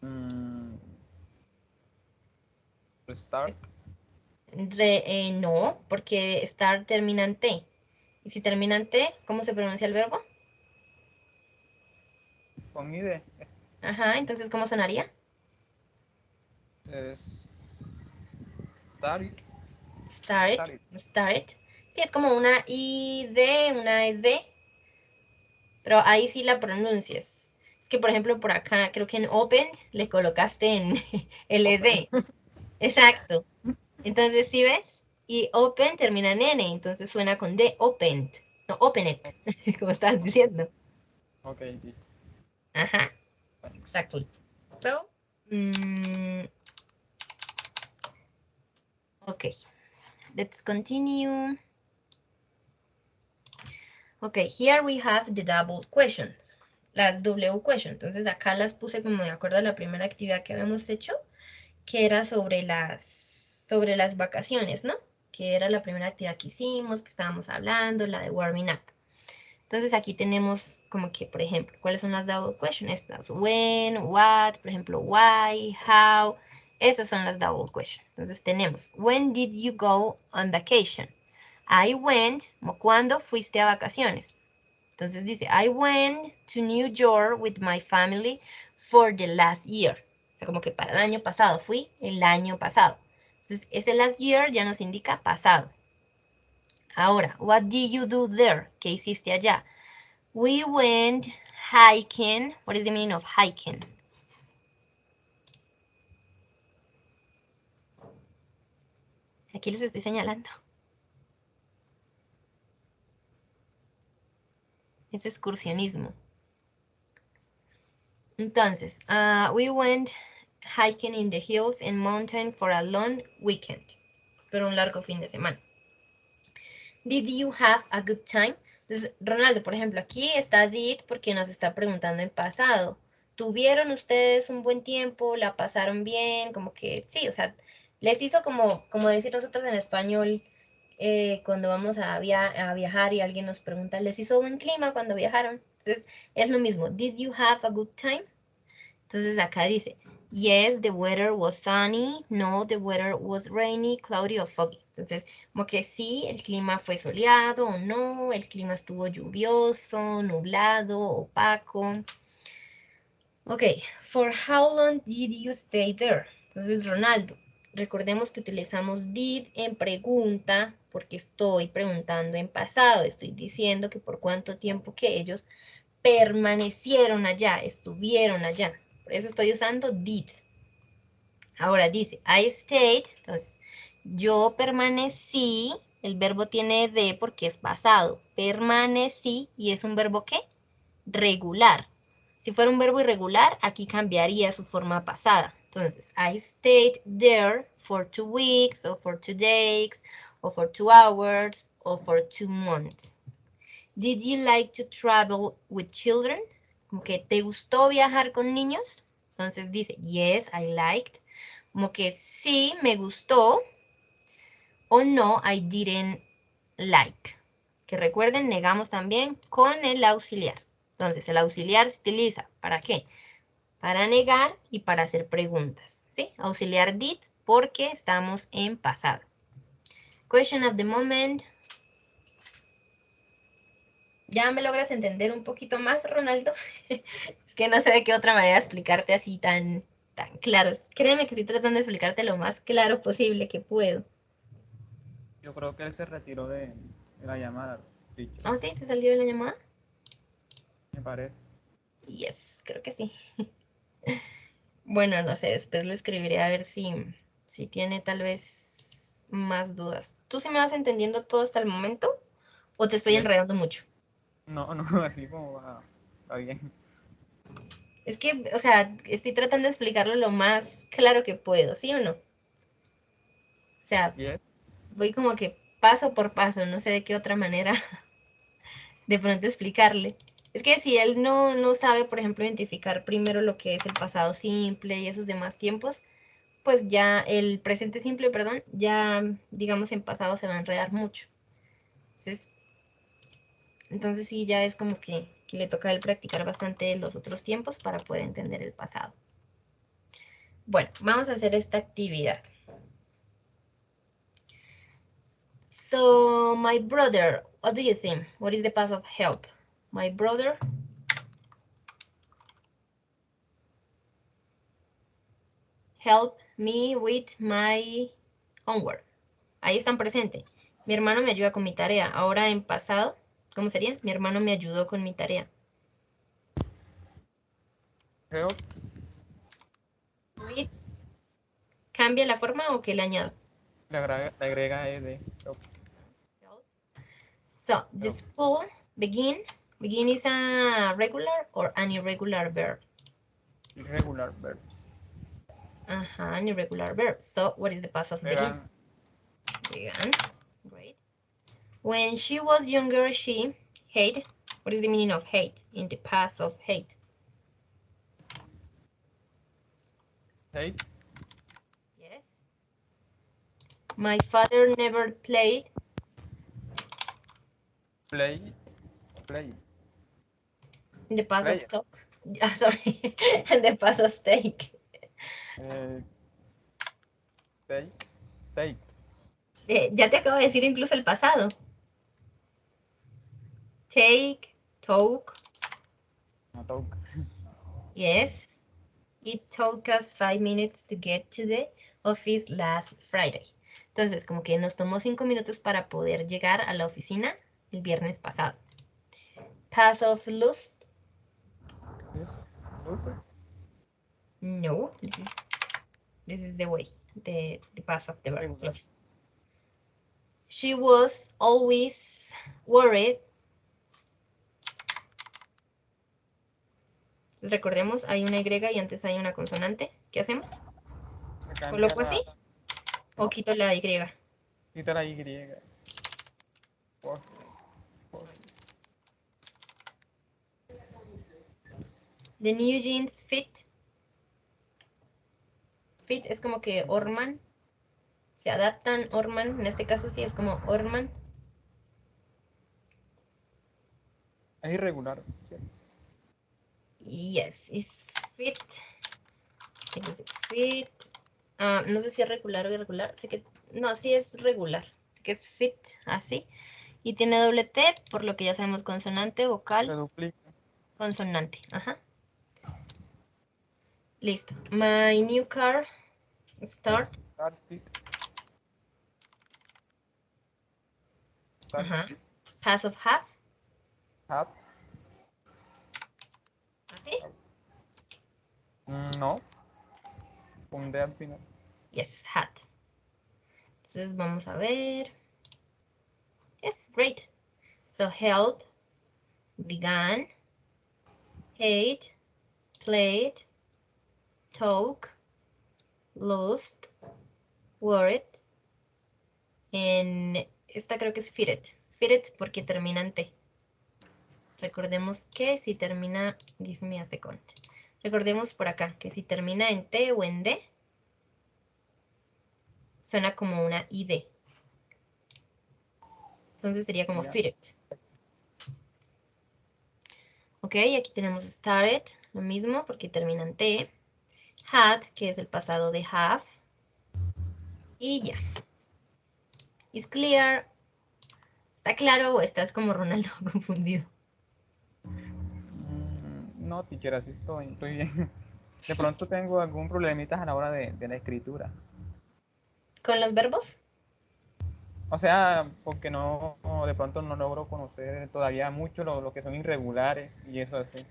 Mm, Start. no, porque start termina en T. Y si termina en T, ¿cómo se pronuncia el verbo? Con ID. Ajá, entonces, ¿cómo sonaría? Es Start. Start, Start. start. Sí, es como una una ID, pero ahí sí la pronuncias. Es que, por ejemplo, por acá, creo que en opened le colocaste en Open. LD. Exacto. Entonces, ¿sí ves? Y open termina en N, entonces suena con D, opened. No, open it, como estabas diciendo. Ok. Ajá, exactly. So, okay, let's continue. Okay, here we have the double questions, las W questions. Entonces acá las puse como de acuerdo a la primera actividad que habíamos hecho, que era sobre las vacaciones, ¿no? Que era la primera actividad que hicimos, que estábamos hablando, la de warming up. Entonces aquí tenemos como que, por ejemplo, ¿cuáles son las double questions? Estas, when, what, por ejemplo, why, how. Esas son las double questions. Entonces tenemos, when did you go on vacation? I went, ¿cuándo fuiste a vacaciones? Entonces dice, I went to New York with my family for the last year. O sea, como que para el año pasado, fui el año pasado. Entonces, ese last year ya nos indica pasado. Ahora, what did you do there? ¿Qué hiciste allá? We went hiking. What is the meaning of hiking? Aquí les estoy señalando. Es excursionismo. Entonces, we went hiking in the hills and mountain for a long weekend. Por un largo fin de semana. Did you have a good time? Entonces, Ronaldo, por ejemplo, aquí está did porque nos está preguntando en pasado. ¿Tuvieron ustedes un buen tiempo? ¿La pasaron bien? Como que sí, o sea, les hizo como decir nosotros en español cuando vamos a viajar y alguien nos pregunta, ¿les hizo buen clima cuando viajaron? Entonces, es lo mismo. Did you have a good time? Entonces acá dice, yes, the weather was sunny, no, the weather was rainy, cloudy or foggy. Entonces, como que sí, el clima fue soleado o no, el clima estuvo lluvioso, nublado, opaco. Ok, for how long did you stay there? Entonces, Ronaldo, recordemos que utilizamos did en pregunta porque estoy preguntando en pasado. Estoy diciendo que por cuánto tiempo que ellos permanecieron allá, estuvieron allá. Por eso estoy usando did. Ahora dice, I stayed, entonces Yo permanecí, el verbo tiene de porque es pasado. Permanecí y es un verbo ¿qué? Regular. Si fuera un verbo irregular, aquí cambiaría su forma pasada. Entonces, I stayed there for 2 weeks, or for 2 days, or for 2 hours, or for 2 months. Did you like to travel with children? Como que ¿te gustó viajar con niños? Entonces dice, yes, I liked. Como que sí, me gustó. O no, I didn't like. Que recuerden, negamos también con el auxiliar. Entonces, el auxiliar se utiliza ¿para qué? Para negar y para hacer preguntas. ¿Sí? Auxiliar did porque estamos en pasado. Question at the moment. ¿Ya me logras entender un poquito más, Ronaldo? Es que no sé de qué otra manera explicarte así tan claro. Créeme que estoy tratando de explicarte lo más claro posible que puedo. Yo creo que él se retiró de la llamada, dicho, ¿Oh, sí? ¿Se salió de la llamada? me parece. Yes, creo que sí. Bueno, no sé, después le escribiré a ver si tiene tal vez más dudas. ¿Tú sí me vas entendiendo todo hasta el momento? ¿O te estoy Bien. enredando mucho? No, no, así como va bien. Es que, o sea, estoy tratando de explicarlo lo más claro que puedo, ¿sí o no? O sea, Yes. voy como que paso por paso, no sé de qué otra manera de pronto explicarle. Es que si él no sabe, por ejemplo, identificar primero lo que es el pasado simple y esos demás tiempos, pues ya el presente simple, perdón, ya digamos en pasado se va a enredar mucho. Entonces sí, ya es como que le toca a él practicar bastante los otros tiempos para poder entender el pasado. Bueno, vamos a hacer esta actividad. So, my brother, what do you think? What is the past of help? My brother help me with my homework. Ahí están presentes. Mi hermano me ayuda con mi tarea. Ahora en pasado, ¿cómo sería? Mi hermano me ayudó con mi tarea. Help, With, ¿cambia la forma o qué le añado? le agrega ed. Help, So, the help. school, begin. Begin is a regular or an irregular verb? Irregular verbs. An irregular verb. So, what is the past of begin? Began, Began. Great. When she was younger, she hate. What is the meaning of hate in the past of hate? hates, Yes. My father never played. play, play, In the past play. of talk. Sorry. In the past of take. Eh, take, take. Ya te acabo de decir incluso el pasado. Take, took. No toca. Yes. It took us 5 minutes to get to the office last Friday. Entonces, como que nos tomó 5 minutos para poder llegar a la oficina el viernes pasado. Pass of lust. Yes, loser. No, this is the way, the pass of the verb, Regular. lust. She was always worried. Entonces, recordemos, hay una Y y antes hay una consonante. ¿Qué hacemos? Se cambia ¿Coloco la. así o quito la Y? Quita la Y. Por, por. The new jeans fit. Fit es como que orman. Se adaptan, orman. En este caso sí es como orman. Es irregular. ¿Sí? Yes, is fit. Fit. No sé si es regular o irregular. Sé que. No, sí es regular. Que es fit, así. Y tiene doble T, por lo que ya sabemos consonante, Se vocal, duplica. consonante. Ajá. Listo. My new car start. Started. Ajá. Started. Pass of have. Have. Así. No. Un D al final. Yes, had. Entonces vamos a ver. Yes, great. So help, began, hate, played, talk, lost, worried. En esta creo que es fitted. Fitted porque termina en T. Recordemos que si termina, give me a second. Recordemos por acá que si termina en T o en D, suena como una ID. Entonces sería como Ya. fitted. Ok, aquí tenemos started, lo mismo porque termina en T. Had, que es el pasado de have. Y ya. Is clear. ¿Está claro o estás como Ronaldo confundido? No, teacher, así estoy bien. De pronto tengo algún problemita a la hora de la escritura. ¿Con los verbos? O sea, porque de pronto no logro conocer todavía mucho lo que son irregulares y eso así.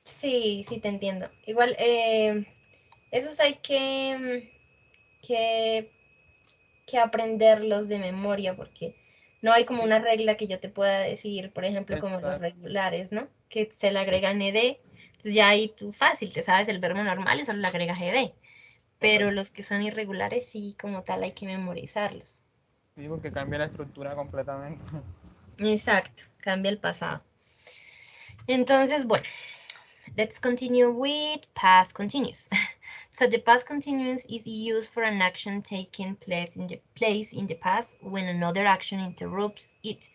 Sí, sí te entiendo. Igual, esos hay que, que aprenderlos de memoria porque no hay como Sí, una regla que yo te pueda decir, por ejemplo, como los exacto. regulares, ¿no? Que se le agregan ed. Entonces ya ahí tú fácil, te sabes el verbo normal y solo le agregas ed. Pero Correcto. los que son irregulares sí, como tal, hay que memorizarlos. Sí, porque cambia la estructura completamente. Exacto, cambia el pasado. Entonces, bueno, let's continue with past continuous. So the past continuous is used for an action taking place in the past when another action interrupts it.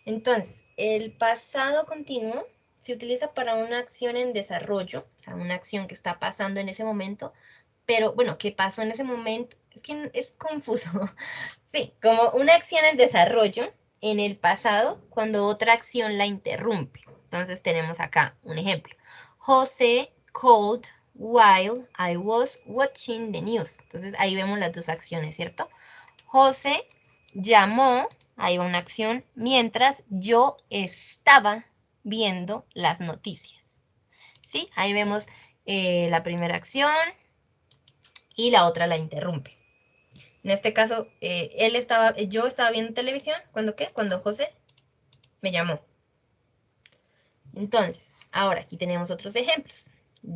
Entonces, el pasado continuo se utiliza para una acción en desarrollo, o sea, una acción que está pasando en ese momento, pero bueno, ¿qué pasó en ese momento? Es que es confuso. Sí, como una acción en desarrollo en el pasado cuando otra acción la interrumpe. Entonces tenemos acá un ejemplo. José called while I was watching the news. Entonces ahí vemos las dos acciones, ¿cierto? José llamó, ahí va una acción, mientras yo estaba viendo las noticias. ¿Sí? Ahí vemos la primera acción y la otra la interrumpe. En este caso, yo estaba viendo televisión, ¿cuándo qué? Cuando José me llamó. Entonces, ahora aquí tenemos otros ejemplos.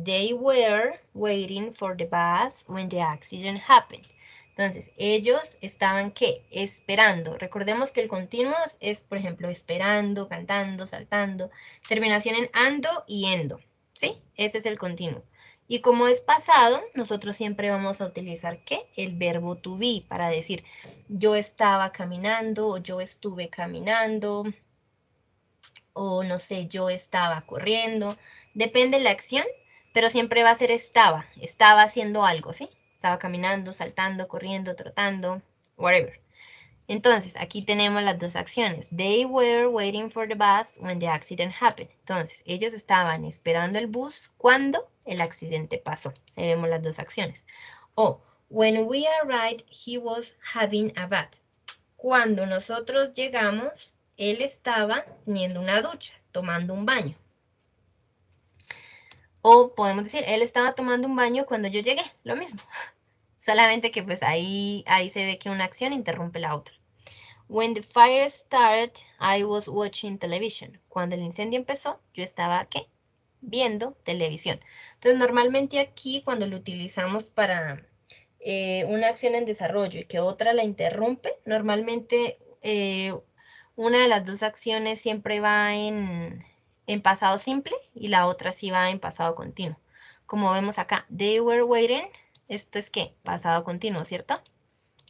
They were waiting for the bus when the accident happened. Entonces, ellos estaban, ¿qué? Esperando. Recordemos que el continuo es, por ejemplo, esperando, cantando, saltando. Terminación en ando y endo, ¿sí? Ese es el continuo. Y como es pasado, nosotros siempre vamos a utilizar, ¿qué? El verbo to be para decir, yo estaba caminando o yo estuve caminando, o no sé, yo estaba corriendo, depende de la acción, pero siempre va a ser estaba haciendo algo, ¿sí? Estaba caminando, saltando, corriendo, trotando, whatever. Entonces, aquí tenemos las dos acciones. They were waiting for the bus when the accident happened. Entonces, ellos estaban esperando el bus cuando el accidente pasó. Ahí vemos las dos acciones. O, when we arrived, he was having a bath. Cuando nosotros llegamos, él estaba teniendo una ducha, tomando un baño. O podemos decir, él estaba tomando un baño cuando yo llegué, lo mismo. Solamente que pues ahí se ve que una acción interrumpe la otra. When the fire started, I was watching television. Cuando el incendio empezó, yo estaba, ¿qué? Viendo televisión. Entonces, normalmente aquí, cuando lo utilizamos para una acción en desarrollo y que otra la interrumpe, normalmente una de las dos acciones siempre va en pasado simple y la otra sí va en pasado continuo. Como vemos acá, they were waiting, esto es ¿qué? Pasado continuo, ¿cierto?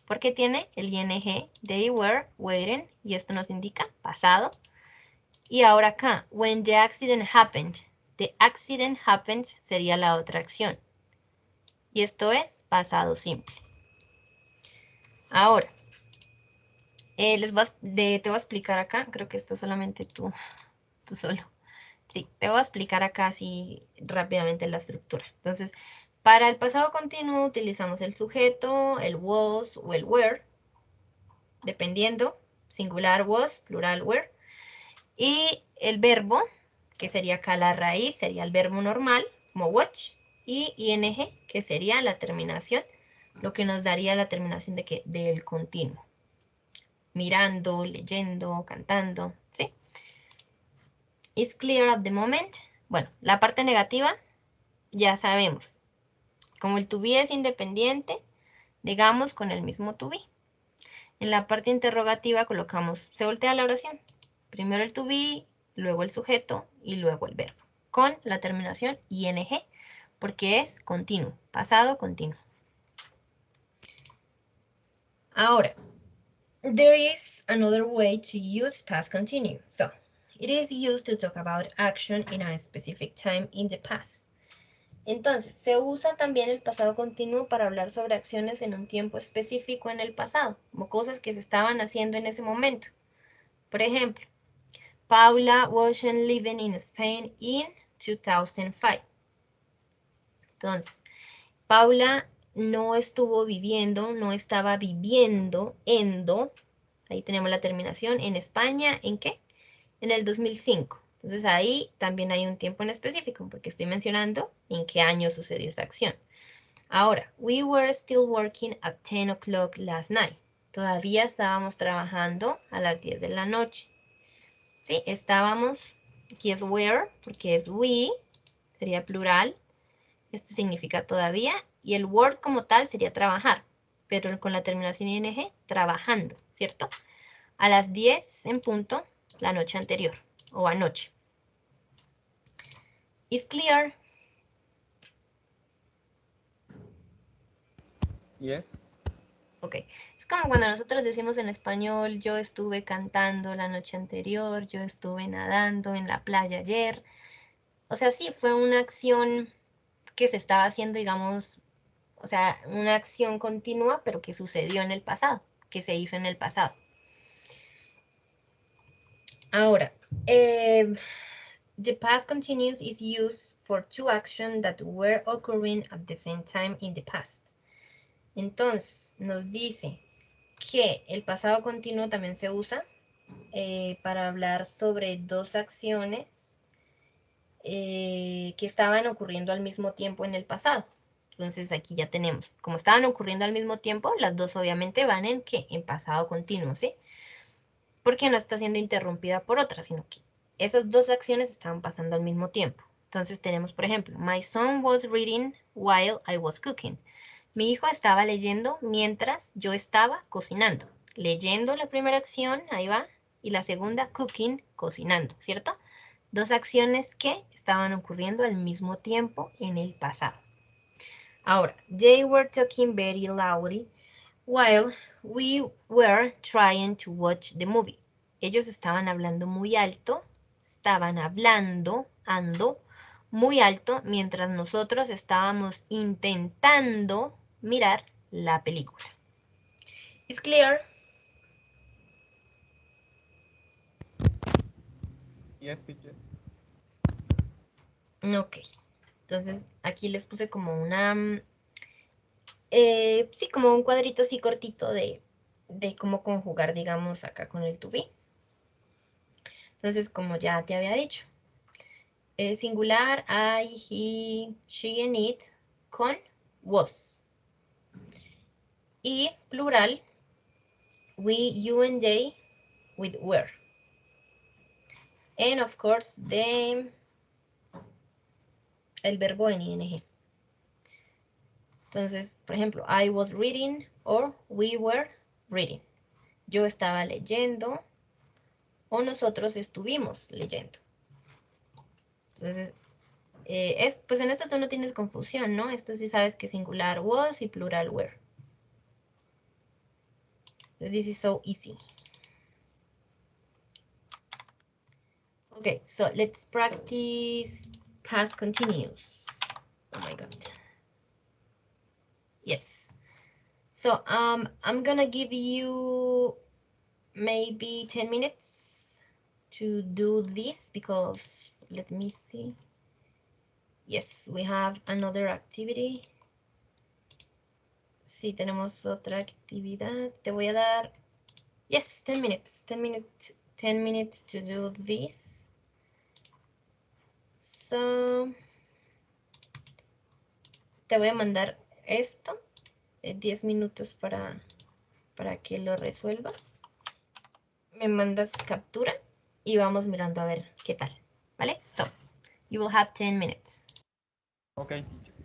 Porque tiene el ing, they were waiting, y esto nos indica pasado. Y ahora acá, when the accident happened sería la otra acción. Y esto es pasado simple. Ahora, te voy a explicar acá, creo que esto solamente tú solo. Sí, te voy a explicar acá así rápidamente la estructura. Entonces, para el pasado continuo utilizamos el sujeto, el was o el were, dependiendo, singular was, plural were, y el verbo, que sería acá la raíz, sería el verbo normal, como watch, y ing, que sería la terminación lo que nos daría la terminación de que del continuo. Mirando, leyendo, cantando, ¿sí? Is clear at the moment. Bueno, la parte negativa ya sabemos. Como el to be es independiente, digamos con el mismo to be. En la parte interrogativa colocamos, se voltea la oración. Primero el to be, luego el sujeto y luego el verbo. Con la terminación ing, porque es continuo, pasado continuo. Ahora, there is another way to use past continuous. So, it is used to talk about action in a specific time in the past. Entonces, se usa también el pasado continuo para hablar sobre acciones en un tiempo específico en el pasado, como cosas que se estaban haciendo en ese momento. Por ejemplo, Paula wasn't living in Spain in 2005. Entonces, Paula no estuvo viviendo, no estaba viviendo, ahí tenemos la terminación, en España, ¿en qué? En el 2005. Entonces ahí también hay un tiempo en específico, porque estoy mencionando en qué año sucedió esa acción. Ahora, we were still working at 10 o'clock last night. Todavía estábamos trabajando a las 10 de la noche. Sí, estábamos, aquí es were, porque es we, sería plural. Esto significa todavía, y el work como tal sería trabajar, pero con la terminación ing, trabajando, ¿cierto? A las 10 en punto, la noche anterior, o anoche. Is clear? Yes. Ok, es como cuando nosotros decimos en español, yo estuve cantando la noche anterior, yo estuve nadando en la playa ayer. O sea, sí, fue una acción que se estaba haciendo, digamos, o sea, una acción continua, pero que sucedió en el pasado, que se hizo en el pasado. Ahora, the past continuous is used for two actions that were occurring at the same time in the past. Entonces, nos dice que el pasado continuo también se usa para hablar sobre dos acciones que estaban ocurriendo al mismo tiempo en el pasado. Entonces aquí ya tenemos, como estaban ocurriendo al mismo tiempo, las dos obviamente van en ¿qué? En pasado continuo, ¿sí? Porque no está siendo interrumpida por otra, sino que esas dos acciones estaban pasando al mismo tiempo. Entonces tenemos, por ejemplo, my son was reading while I was cooking. Mi hijo estaba leyendo mientras yo estaba cocinando. Leyendo la primera acción, ahí va, y la segunda, cooking, cocinando, ¿cierto? Dos acciones que estaban ocurriendo al mismo tiempo en el pasado. Ahora, they were talking very loudly while we were trying to watch the movie. Ellos estaban hablando muy alto, muy alto, mientras nosotros estábamos intentando mirar la película. ¿Es clear? Yes, teacher. Ok. Entonces, aquí les puse como una... sí, como un cuadrito así cortito de cómo conjugar, digamos, acá con el to be. Entonces, como ya te había dicho, singular, I, he, she and it con was. Y plural, we, you and they with were. And of course, el verbo en ing. Entonces, por ejemplo, I was reading or we were reading. Yo estaba leyendo o nosotros estuvimos leyendo. Entonces, pues en esto tú no tienes confusión, ¿no? Esto sí sabes que singular was y plural were. This is so easy. Okay, so let's practice past continuous. Oh my God. Yes. So I'm gonna give you maybe 10 minutes to do this because let me see. Yes, we have another activity. Sí, tenemos otra actividad. Te voy a dar, yes, 10 minutes, 10 minutes to do this. So, te voy a mandar esto 10 minutos para que lo resuelvas. Me mandas captura y vamos mirando a ver qué tal, ¿vale? So, you will have 10 minutes. Ok, teacher.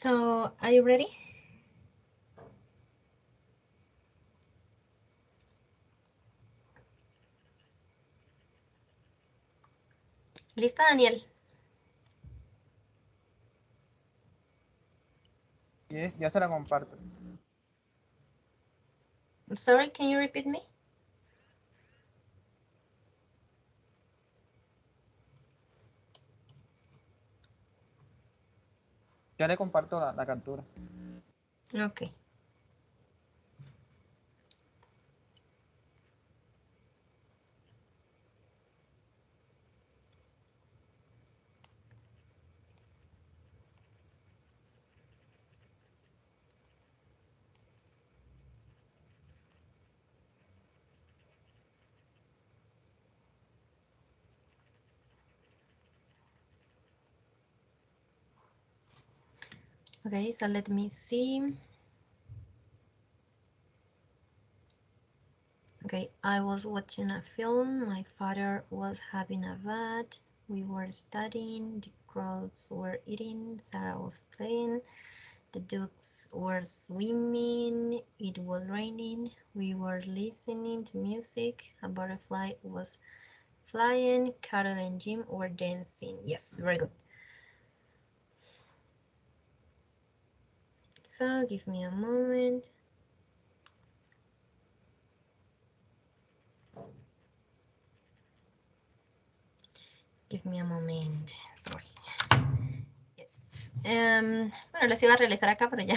So, are you ready? ¿Lista, Daniel? Yes, ya se la comparto. Sorry, can you repeat me? Ya le comparto la captura. Ok. Okay, so let me see. Okay, I was watching a film. My father was having a bath. We were studying. The crowds were eating. Sarah was playing. The ducks were swimming. It was raining. We were listening to music. A butterfly was flying. Carol and Jim were dancing. Yes, very good. So give me a moment. Give me a moment. Sorry. Yes. Bueno, los iba a realizar acá, pero ya,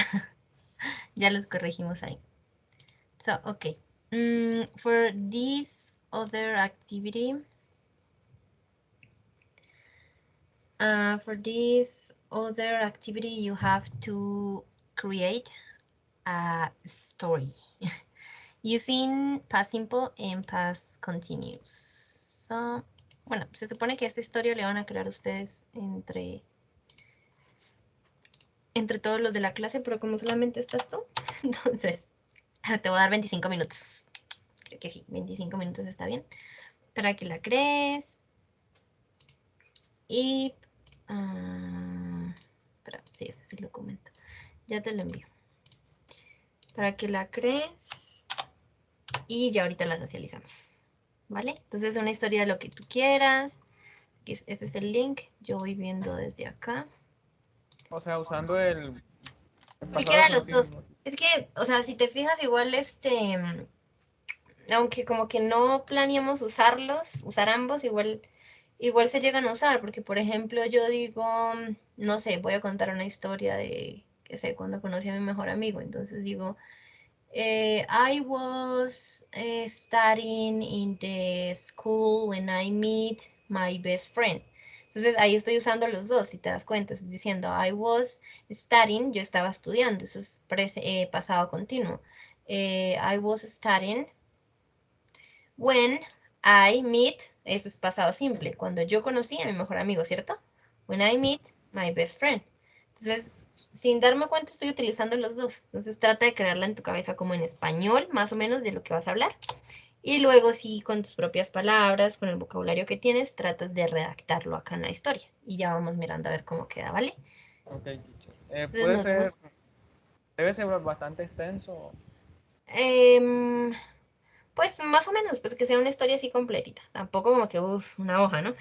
ya los corregimos ahí. So, okay. For this other activity, you have to create a story using past simple and past continuous. So, bueno, se supone que esta historia le van a crear ustedes entre todos los de la clase, pero como solamente estás tú, entonces te voy a dar 25 minutos. Creo que sí, 25 minutos está bien. Para que la crees. Y... espera, sí, este es el documento. Ya te lo envío. Para que la crees. Y ya ahorita la socializamos. ¿Vale? Entonces una historia de lo que tú quieras. Este es el link. Yo voy viendo desde acá. O sea, usando el pasado Cualquiera de los dos. continuo. Es que, o sea, si te fijas, igual aunque como que no planeamos usar ambos, igual se llegan a usar, porque por ejemplo yo digo, no sé, voy a contar una historia de, qué sé, cuando conocí a mi mejor amigo, entonces digo, I was studying in the school when I meet my best friend. Entonces ahí estoy usando los dos, si te das cuenta, estoy diciendo I was studying, yo estaba estudiando, eso es pasado continuo. I was studying when I meet, eso es pasado simple, cuando yo conocí a mi mejor amigo, ¿cierto? When I meet my best friend. Entonces, sin darme cuenta, estoy utilizando los dos. Entonces, trata de crearla en tu cabeza como en español, más o menos, de lo que vas a hablar. Y luego, sí, con tus propias palabras, con el vocabulario que tienes, tratas de redactarlo acá en la historia. Y ya vamos mirando a ver cómo queda, ¿vale? Ok, teacher. Entonces, Puede nos ser, vemos. debe ser bastante extenso. Em, Pues más o menos, pues que sea una historia así completita. Tampoco como que, uff, una hoja, ¿no?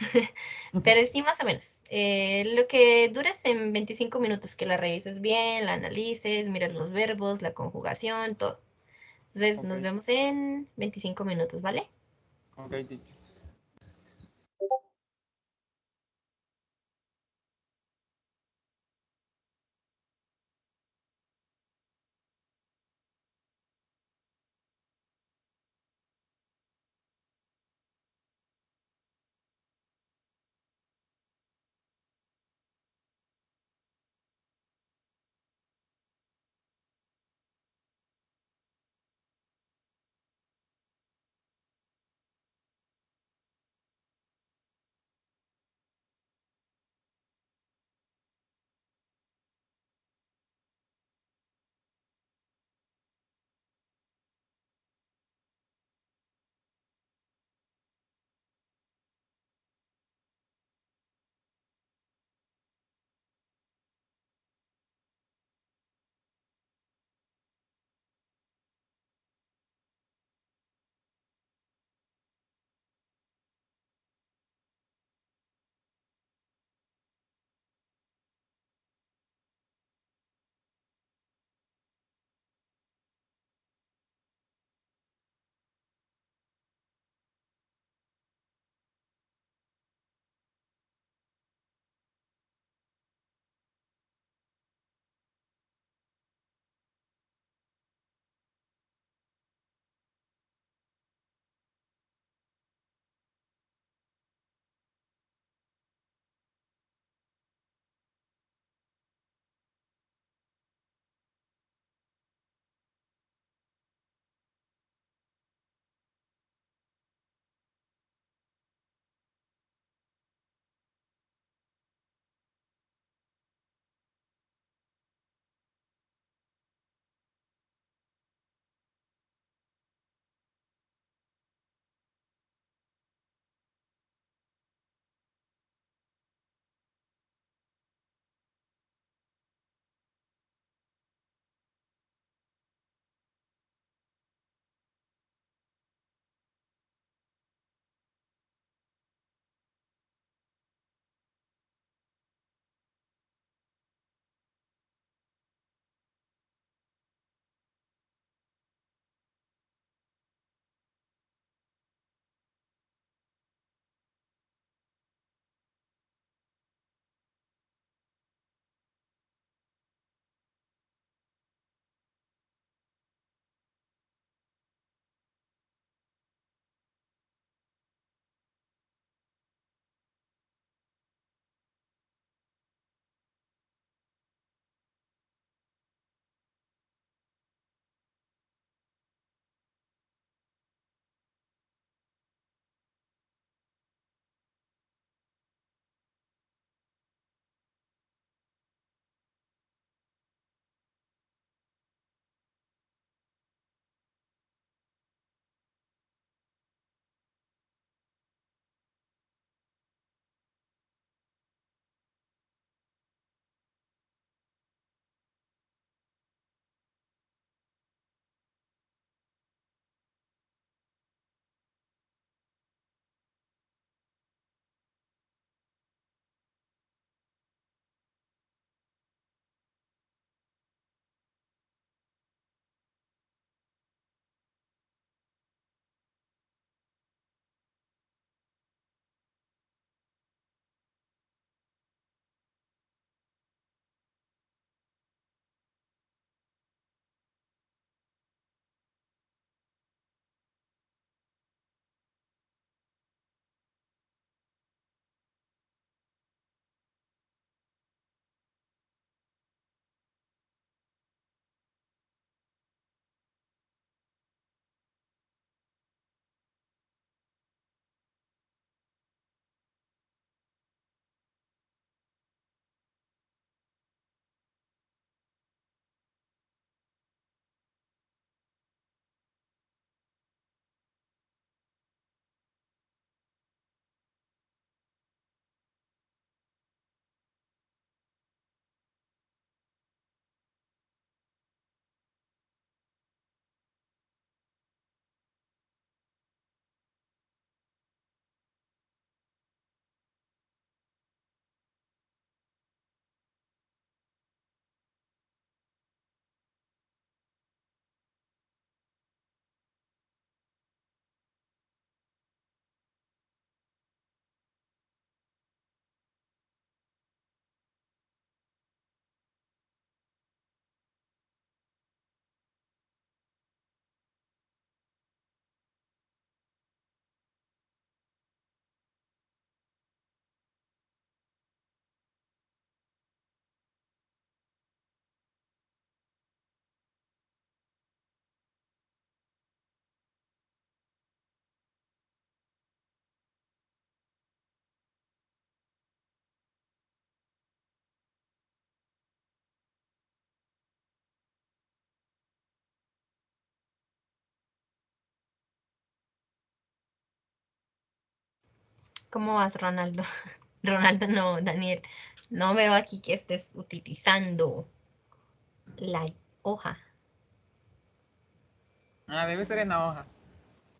Pero sí más o menos. Lo que dures en 25 minutos, que la revises bien, la analices, mires los verbos, la conjugación, todo. Entonces Ok, nos vemos en 25 minutos, ¿vale? ok, teacher. ¿Cómo vas, Ronaldo? Ronaldo, no, Daniel. No veo aquí que estés utilizando la hoja. Ah, debe ser en la hoja.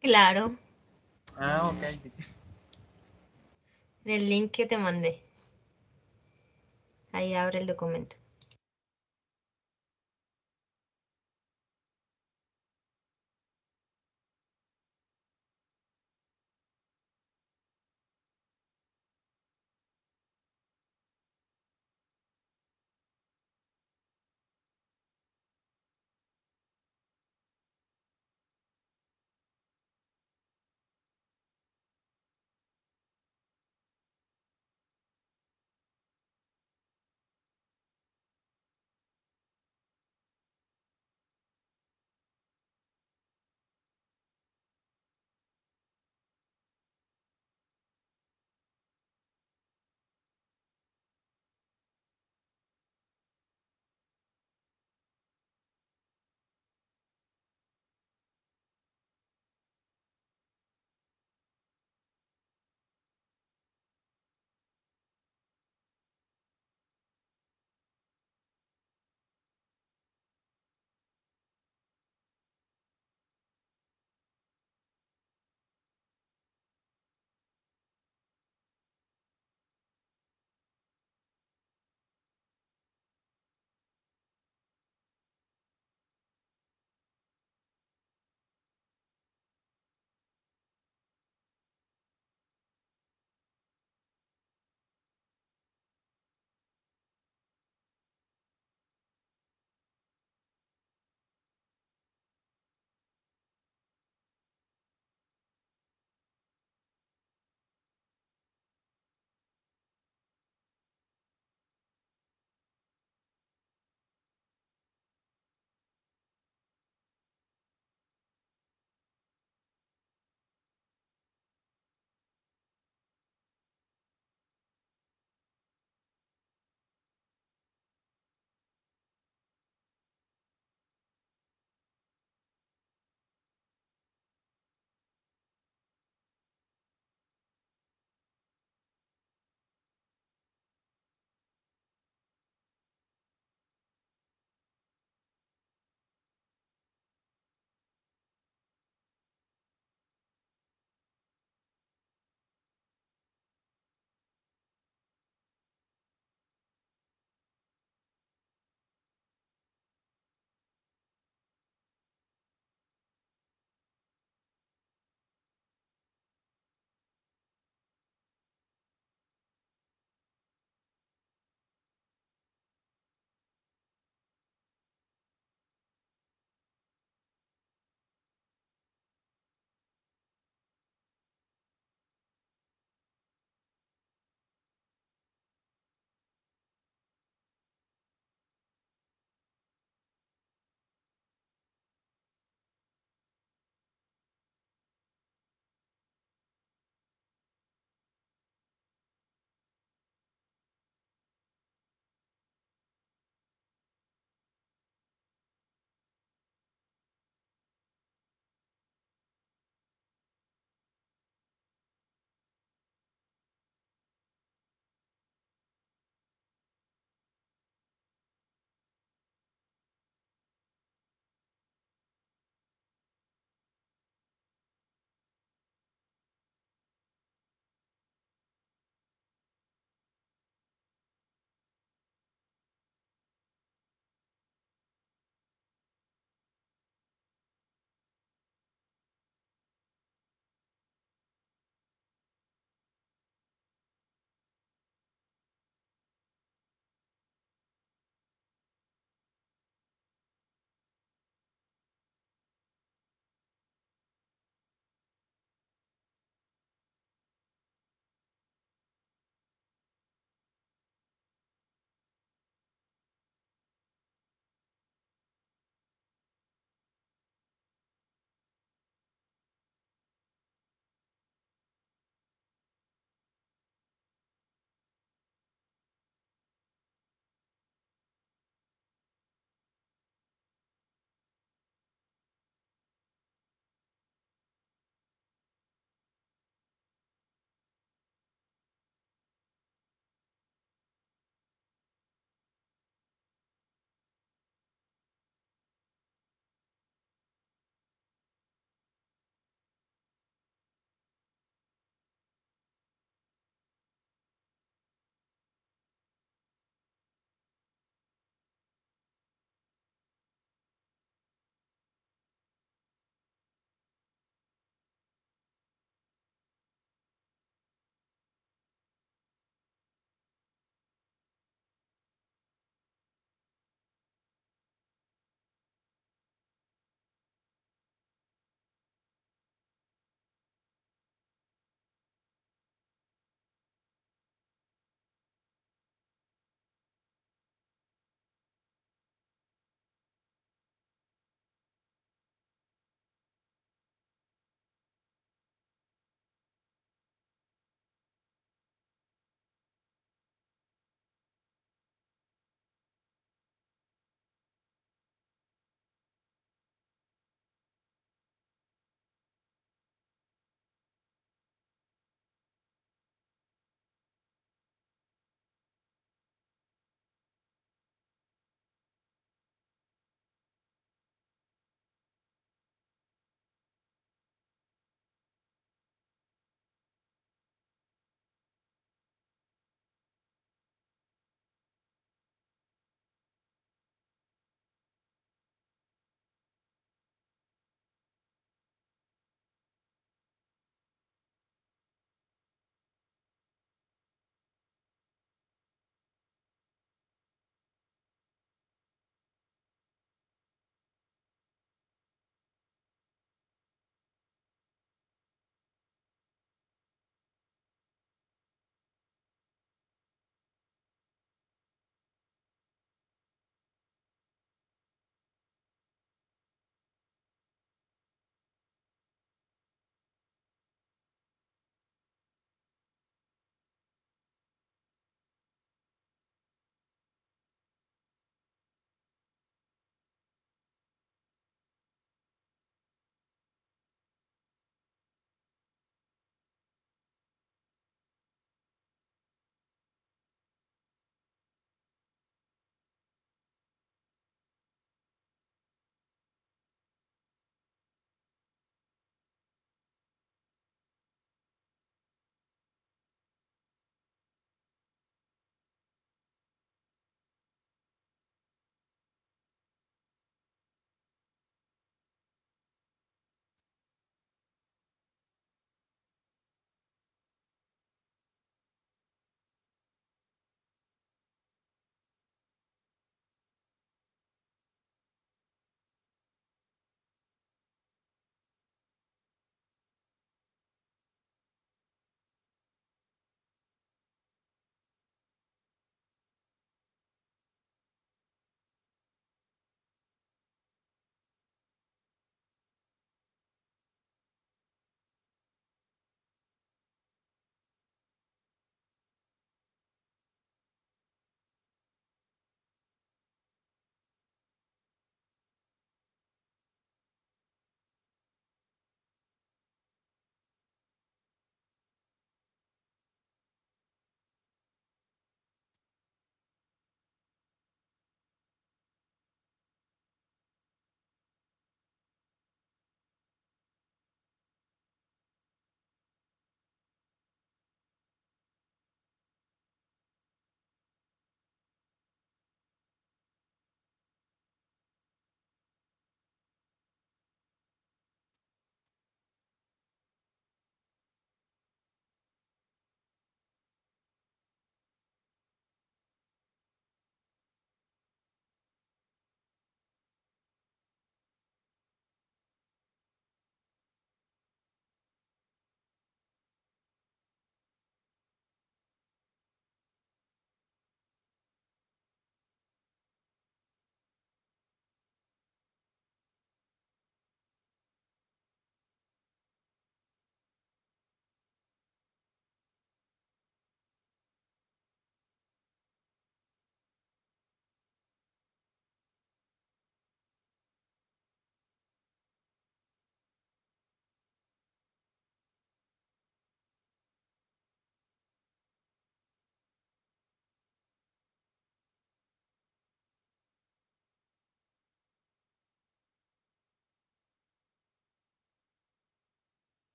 Claro, Ah, ok. en el link que te mandé. Ahí abre el documento.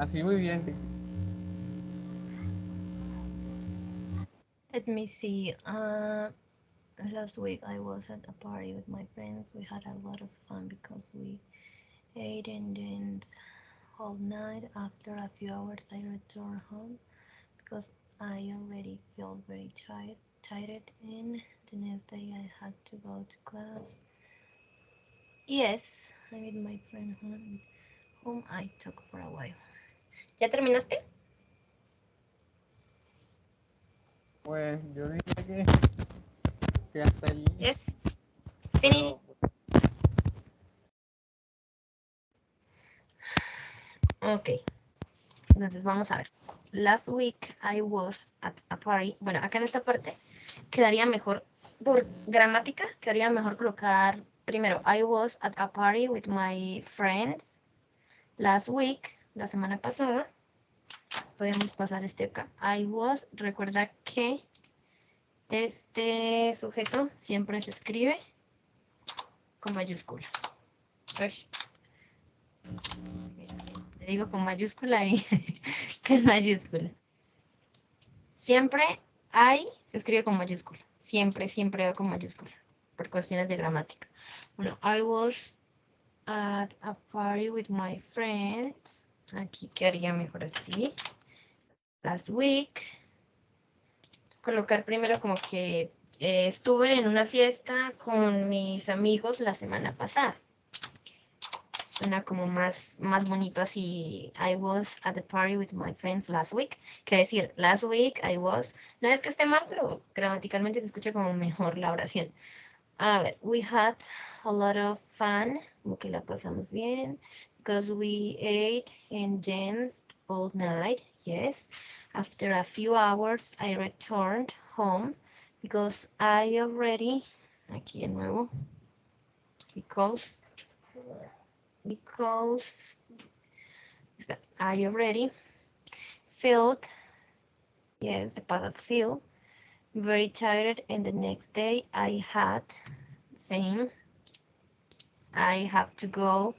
Así muy bien, Titi. Let me see. Last week I was at a party with my friends. We had a lot of fun because we ate and danced all night. After a few hours, I returned home because I already felt very tired, and the next day I had to go to class. Yes, I met my friend whom I talked for a while. ¿Ya terminaste? Pues yo diría que hasta allí Yes. Finish. puedo. Ok. Entonces vamos a ver. Last week I was at a party. Bueno, acá en esta parte quedaría mejor, por gramática, quedaría mejor colocar primero I was at a party with my friends last week, la semana pasada. Podemos pasar este acá. I was, recuerda que este sujeto siempre se escribe con mayúscula. Mira, te digo con mayúscula y que es mayúscula. Siempre I se escribe con mayúscula. Siempre, siempre va con mayúscula. Por cuestiones de gramática. Bueno, I was at a party with my friends. Aquí quedaría mejor así. Last week. Colocar primero como que estuve en una fiesta con mis amigos la semana pasada. Suena como más bonito así. I was at the party with my friends last week. Que decir, last week I was. No es que esté mal, pero gramaticalmente se escucha como mejor la oración. A ver, we had a lot of fun. Como que la pasamos bien. Because we ate and danced all night. Yes. After a few hours, I returned home. Because I already. Aquí de nuevo. Because I already felt, yes, the part of feel, very tired, and the next day I had, same, I have to go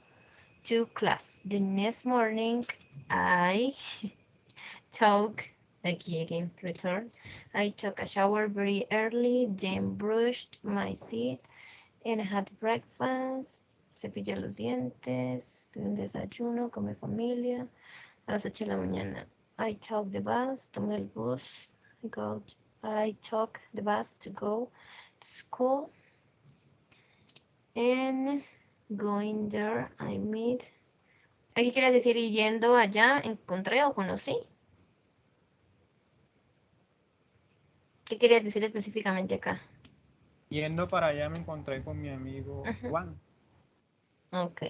to class. The next morning I took, aquí again, return, I took a shower very early, then brushed my teeth, and had breakfast, cepillé los dientes, un desayuno con mi familia. A las 8 de la mañana. I took the bus, tomé el bus. I took the bus to go to school. And going there, I meet. ¿Aquí quieres decir yendo allá, encontré o conocí? ¿Qué querías decir específicamente acá? Yendo para allá me encontré con mi amigo Juan. Ok.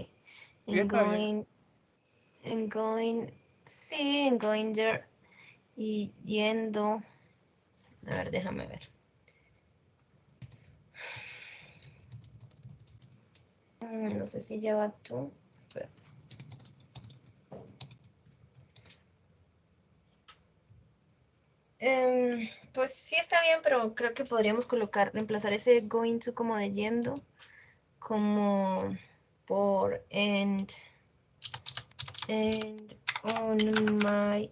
Sí, está bien. Sí, en going there y yendo. A ver, déjame ver. No sé si lleva tú. Espera. Pues sí está bien, pero creo que podríamos reemplazar ese going to como de yendo, como por and on my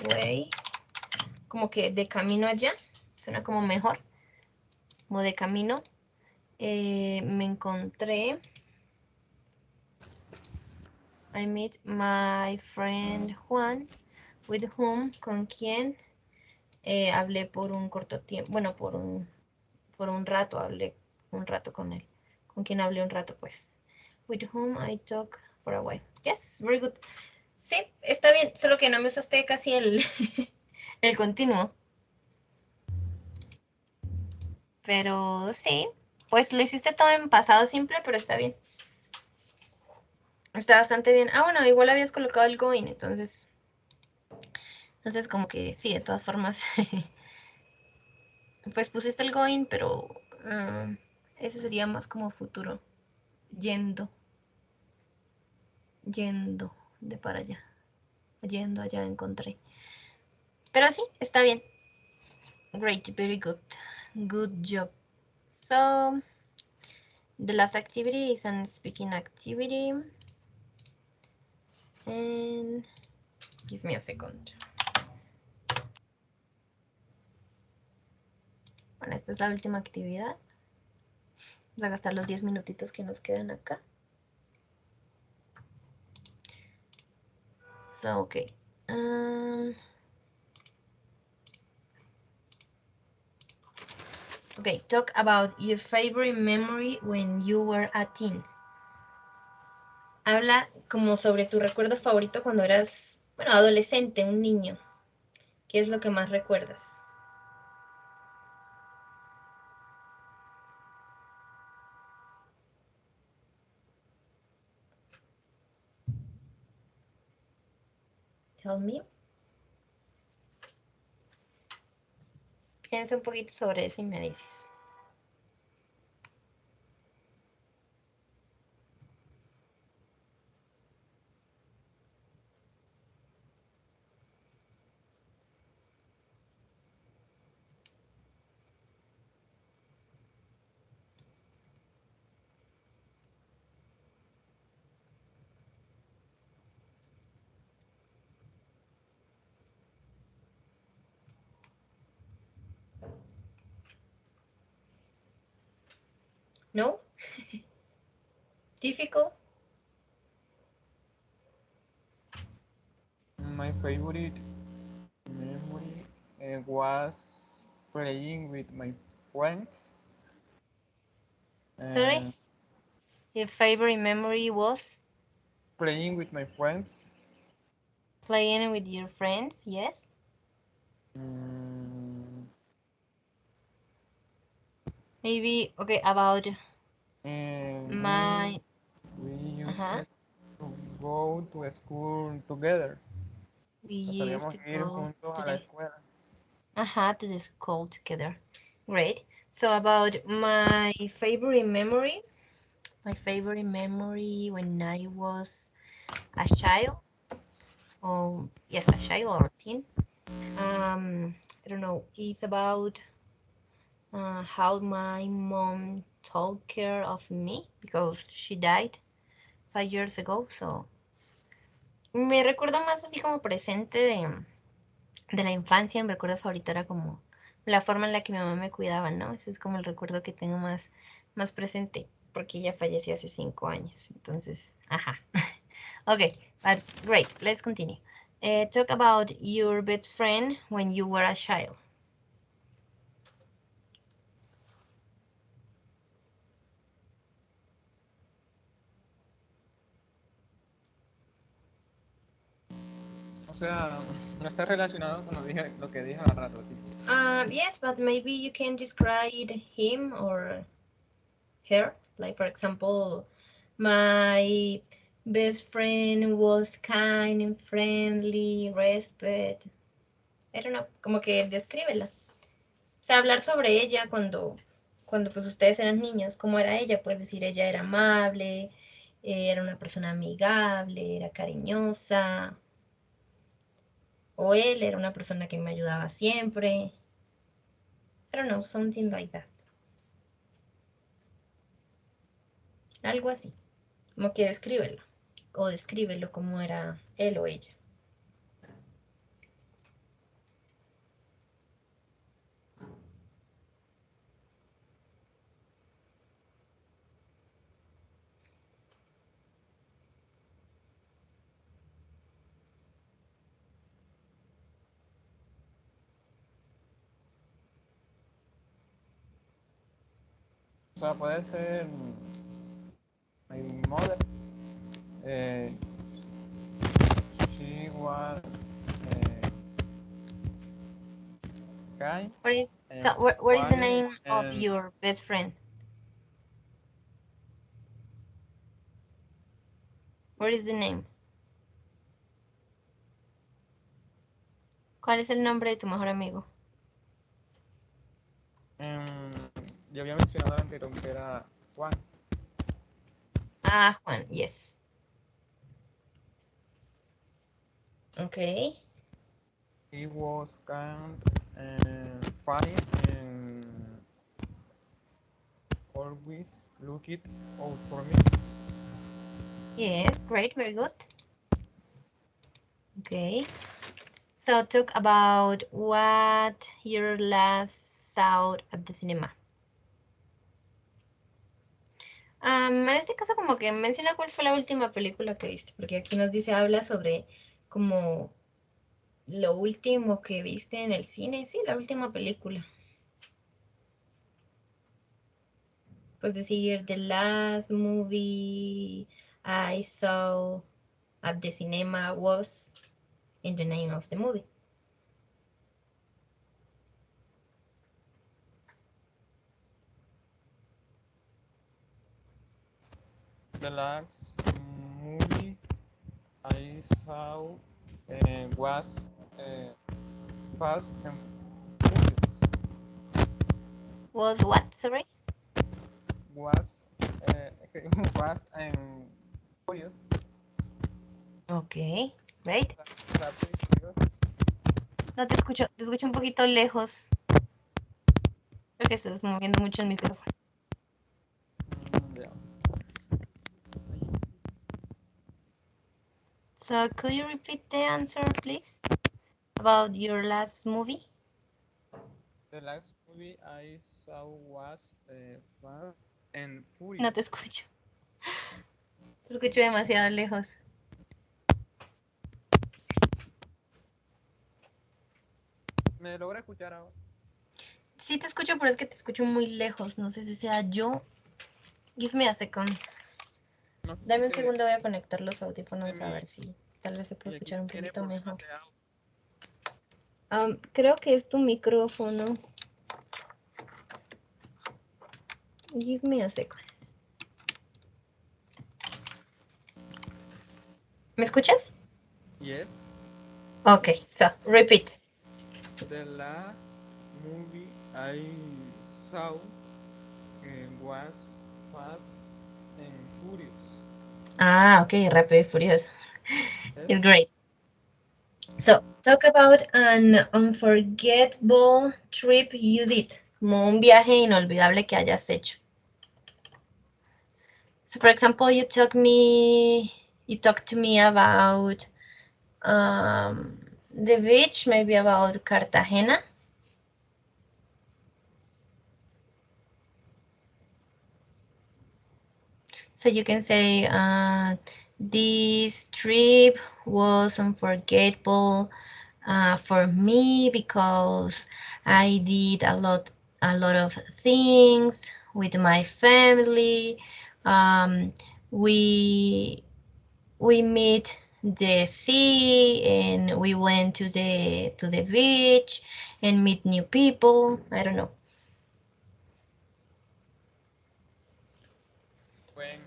way, como que de camino allá, suena como mejor, como de camino. Me encontré, I met my friend Juan, with whom, con quien hablé por un corto tiempo, bueno, por un rato, hablé un rato con él, con quien hablé un rato, pues. With whom I talk for a while. Yes, very good. Sí, está bien, solo que no me usaste casi el, el continuo. Pero sí, pues lo hiciste todo en pasado simple, pero está bien. Está bastante bien. Ah, bueno, igual habías colocado el going, entonces como que sí, de todas formas. Pues pusiste el going, pero ese sería más como futuro. Yendo. Yendo de para allá. Yendo allá encontré. Pero sí, está bien. Great, very good. Good job. So, the last activity is an speaking activity. And give me a second. Bueno, esta es la última actividad. Vamos a gastar los 10 minutitos que nos quedan acá. So, okay. Okay, talk about your favorite memory when you were a teen. Habla como sobre tu recuerdo favorito cuando eras, bueno, adolescente, un niño. ¿Qué es lo que más recuerdas? Tell me. Piensa un poquito sobre eso y me dices. No? Difficult? My favorite memory was playing with my friends. Sorry? Your favorite memory was Playing with my friends. playing with your friends, yes? Maybe, okay, about And my... we used Ajá. to go to school together. We Nos used solíamos to ir go juntos to a la the... escuela. To the school together. Great. So about my favorite memory when I was a child, or yes, a child or teen. I don't know. It's about how my mom took care of me because she died 5 years ago. So me recuerdo más así como presente de la infancia. Mi recuerdo favorito era como la forma en la que mi mamá me cuidaba, ¿no? Ese es como el recuerdo que tengo más presente, porque ella falleció hace 5 años. Entonces, ajá. Okay, but great. Let's continue. Talk about your best friend when you were a child. O sea, no está relacionado con lo que dije hace rato. Yes, but maybe you can describe him or her. Like, for example, my best friend was kind and friendly, respect. I don't know, como que descríbela. O sea, hablar sobre ella cuando pues ustedes eran niños, cómo era ella, puedes decir ella era amable, era una persona amigable, era cariñosa, o él era una persona que me ayudaba siempre. I don't know, something like that. Algo así, como que descríbelo, o descríbelo como era él o ella. O sea, puede ser my mother. She was kind and What is the funny name of and your best friend? What is the name? ¿Cuál es el nombre de tu mejor amigo? yo había mencionado anterior que era Juan. Ah, Juan, yes. Okay. He was kind and funny and always looked out for me. Yes, great, very good. Okay. So talk about what you last saw at the cinema. En este caso como que menciona cuál fue la última película que viste, porque aquí nos dice, habla sobre como lo último que viste en el cine. Sí, la última película. Pues decir, the last movie I saw at the cinema was in the name of the movie. The last movie I saw was Fast and Furious. Was what, sorry? Was Fast and Furious. Ok, great. Rápido y Furioso. No te escucho un poquito lejos. Creo que estás moviendo mucho el micrófono. Yeah. So could you repeat the answer, please? About your last movie? The last movie I saw was Fast and Furious. No te escucho. Te escucho demasiado lejos. ¿Me logra escuchar ahora? Sí te escucho, pero es que te escucho muy lejos. No sé si sea yo. Give me a second. No, Dame un segundo, voy a conectar los de audífonos a mi, ver si tal vez se puede mi escuchar equipo un tiene poquito problemas mejor. de audio. Creo que es tu micrófono. Give me a second. ¿Me escuchas? Yes. Okay, so repeat. The last movie I saw was Fast and Furious. Okay, Rápido y Furioso. You're Yes. great. So, talk about an unforgettable trip you did. Como un viaje inolvidable que hayas hecho. So, for example, you talked to me about the beach, maybe about Cartagena. So you can say this trip was unforgettable for me because I did a lot of things with my family. Um, we meet the sea and we went to the beach and meet new people. I don't know. When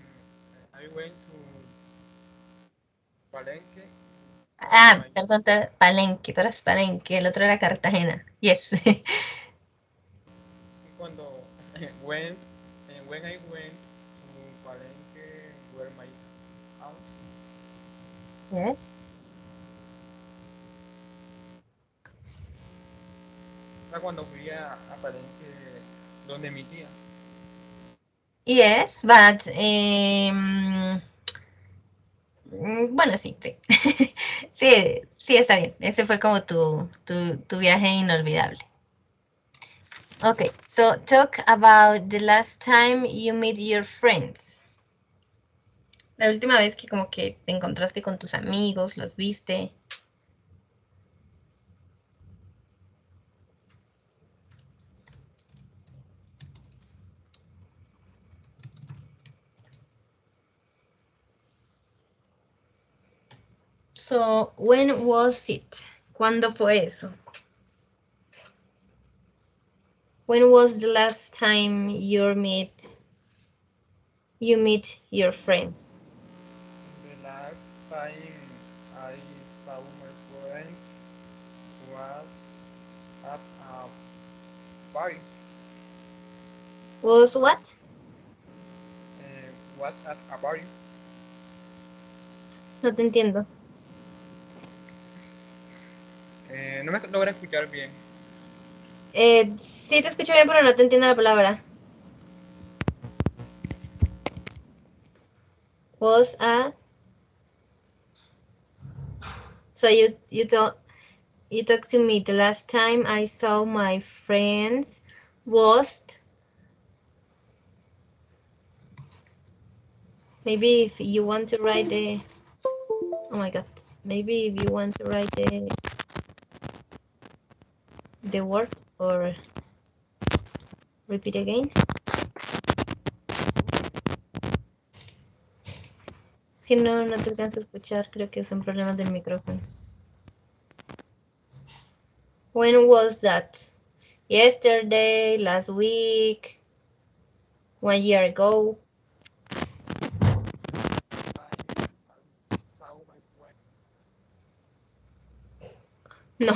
I went to Palenque, my, Perdón, Palenque, tú eras Palenque, el otro era Cartagena. Yes. cuando went, when I went to Palenque, where my aunt, Yes. o sea, cuando fui a Palenque, donde mi tía. Yes, but bueno, sí, sí. Sí, sí, está bien. Ese fue como tu viaje inolvidable. Okay, so talk about the last time you met your friends. La última vez que como que te encontraste con tus amigos, los viste. So, when was it? ¿Cuándo fue eso? When was the last time you meet your friends? The last time I saw my friends was at a party. Was what? Was at a party. No te entiendo. No me logra escuchar bien. Sí te escucho bien, pero no te entiendo la palabra. Was a... So you talked to me the last time I saw my friends was, maybe if you want to write the, oh my god, maybe if you want to write the word or repeat again. Es que no te alcanzo a escuchar, creo que son problemas del micrófono. When was that? Yesterday, last week, 1 year ago. No,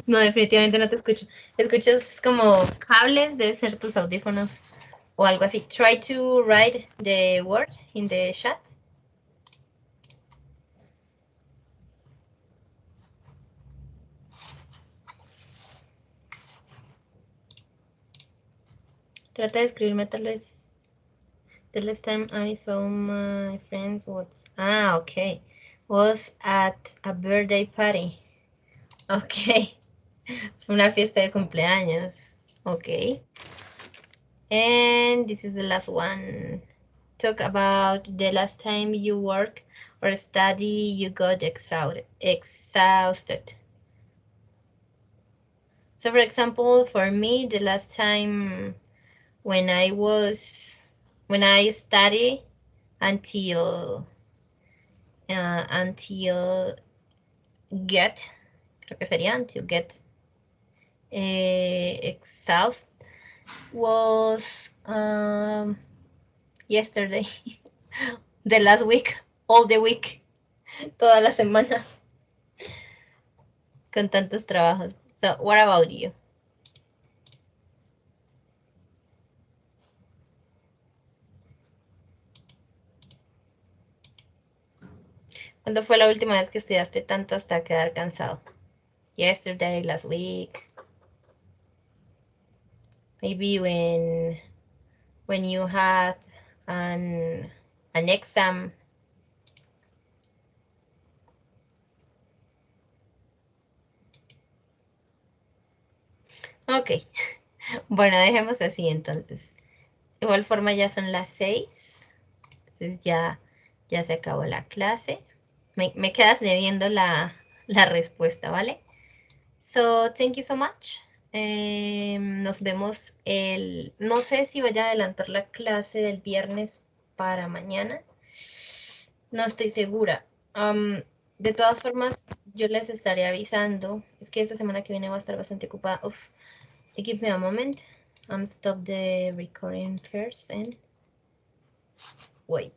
no, definitivamente no te escucho. Escuchas como cables, debe ser tus audífonos o algo así. Try to write the word in the chat. Trata de escribirme tal vez. The last time I saw my friends was, okay, was at a birthday party. Okay, fue una fiesta de cumpleaños. Okay. And this is the last one. Talk about the last time you work or study, you got exhausted. So for example, for me, the last time when I study until get, creo que sería until get exhausted was yesterday, the last week, all the week, toda la semana, con tantos trabajos. So, what about you? ¿Cuándo fue la última vez que estudiaste tanto hasta quedar cansado? Yesterday, last week. Maybe when you had an exam. Ok, bueno, dejemos así entonces. De igual forma ya son las 6. Entonces ya se acabó la clase. Me quedas debiendo la respuesta, ¿vale? So, thank you so much. Nos vemos no sé si vaya a adelantar la clase del viernes para mañana. No estoy segura. De todas formas, yo les estaré avisando. Es que esta semana que viene voy a estar bastante ocupada. Give me a moment. Stop the recording first and wait.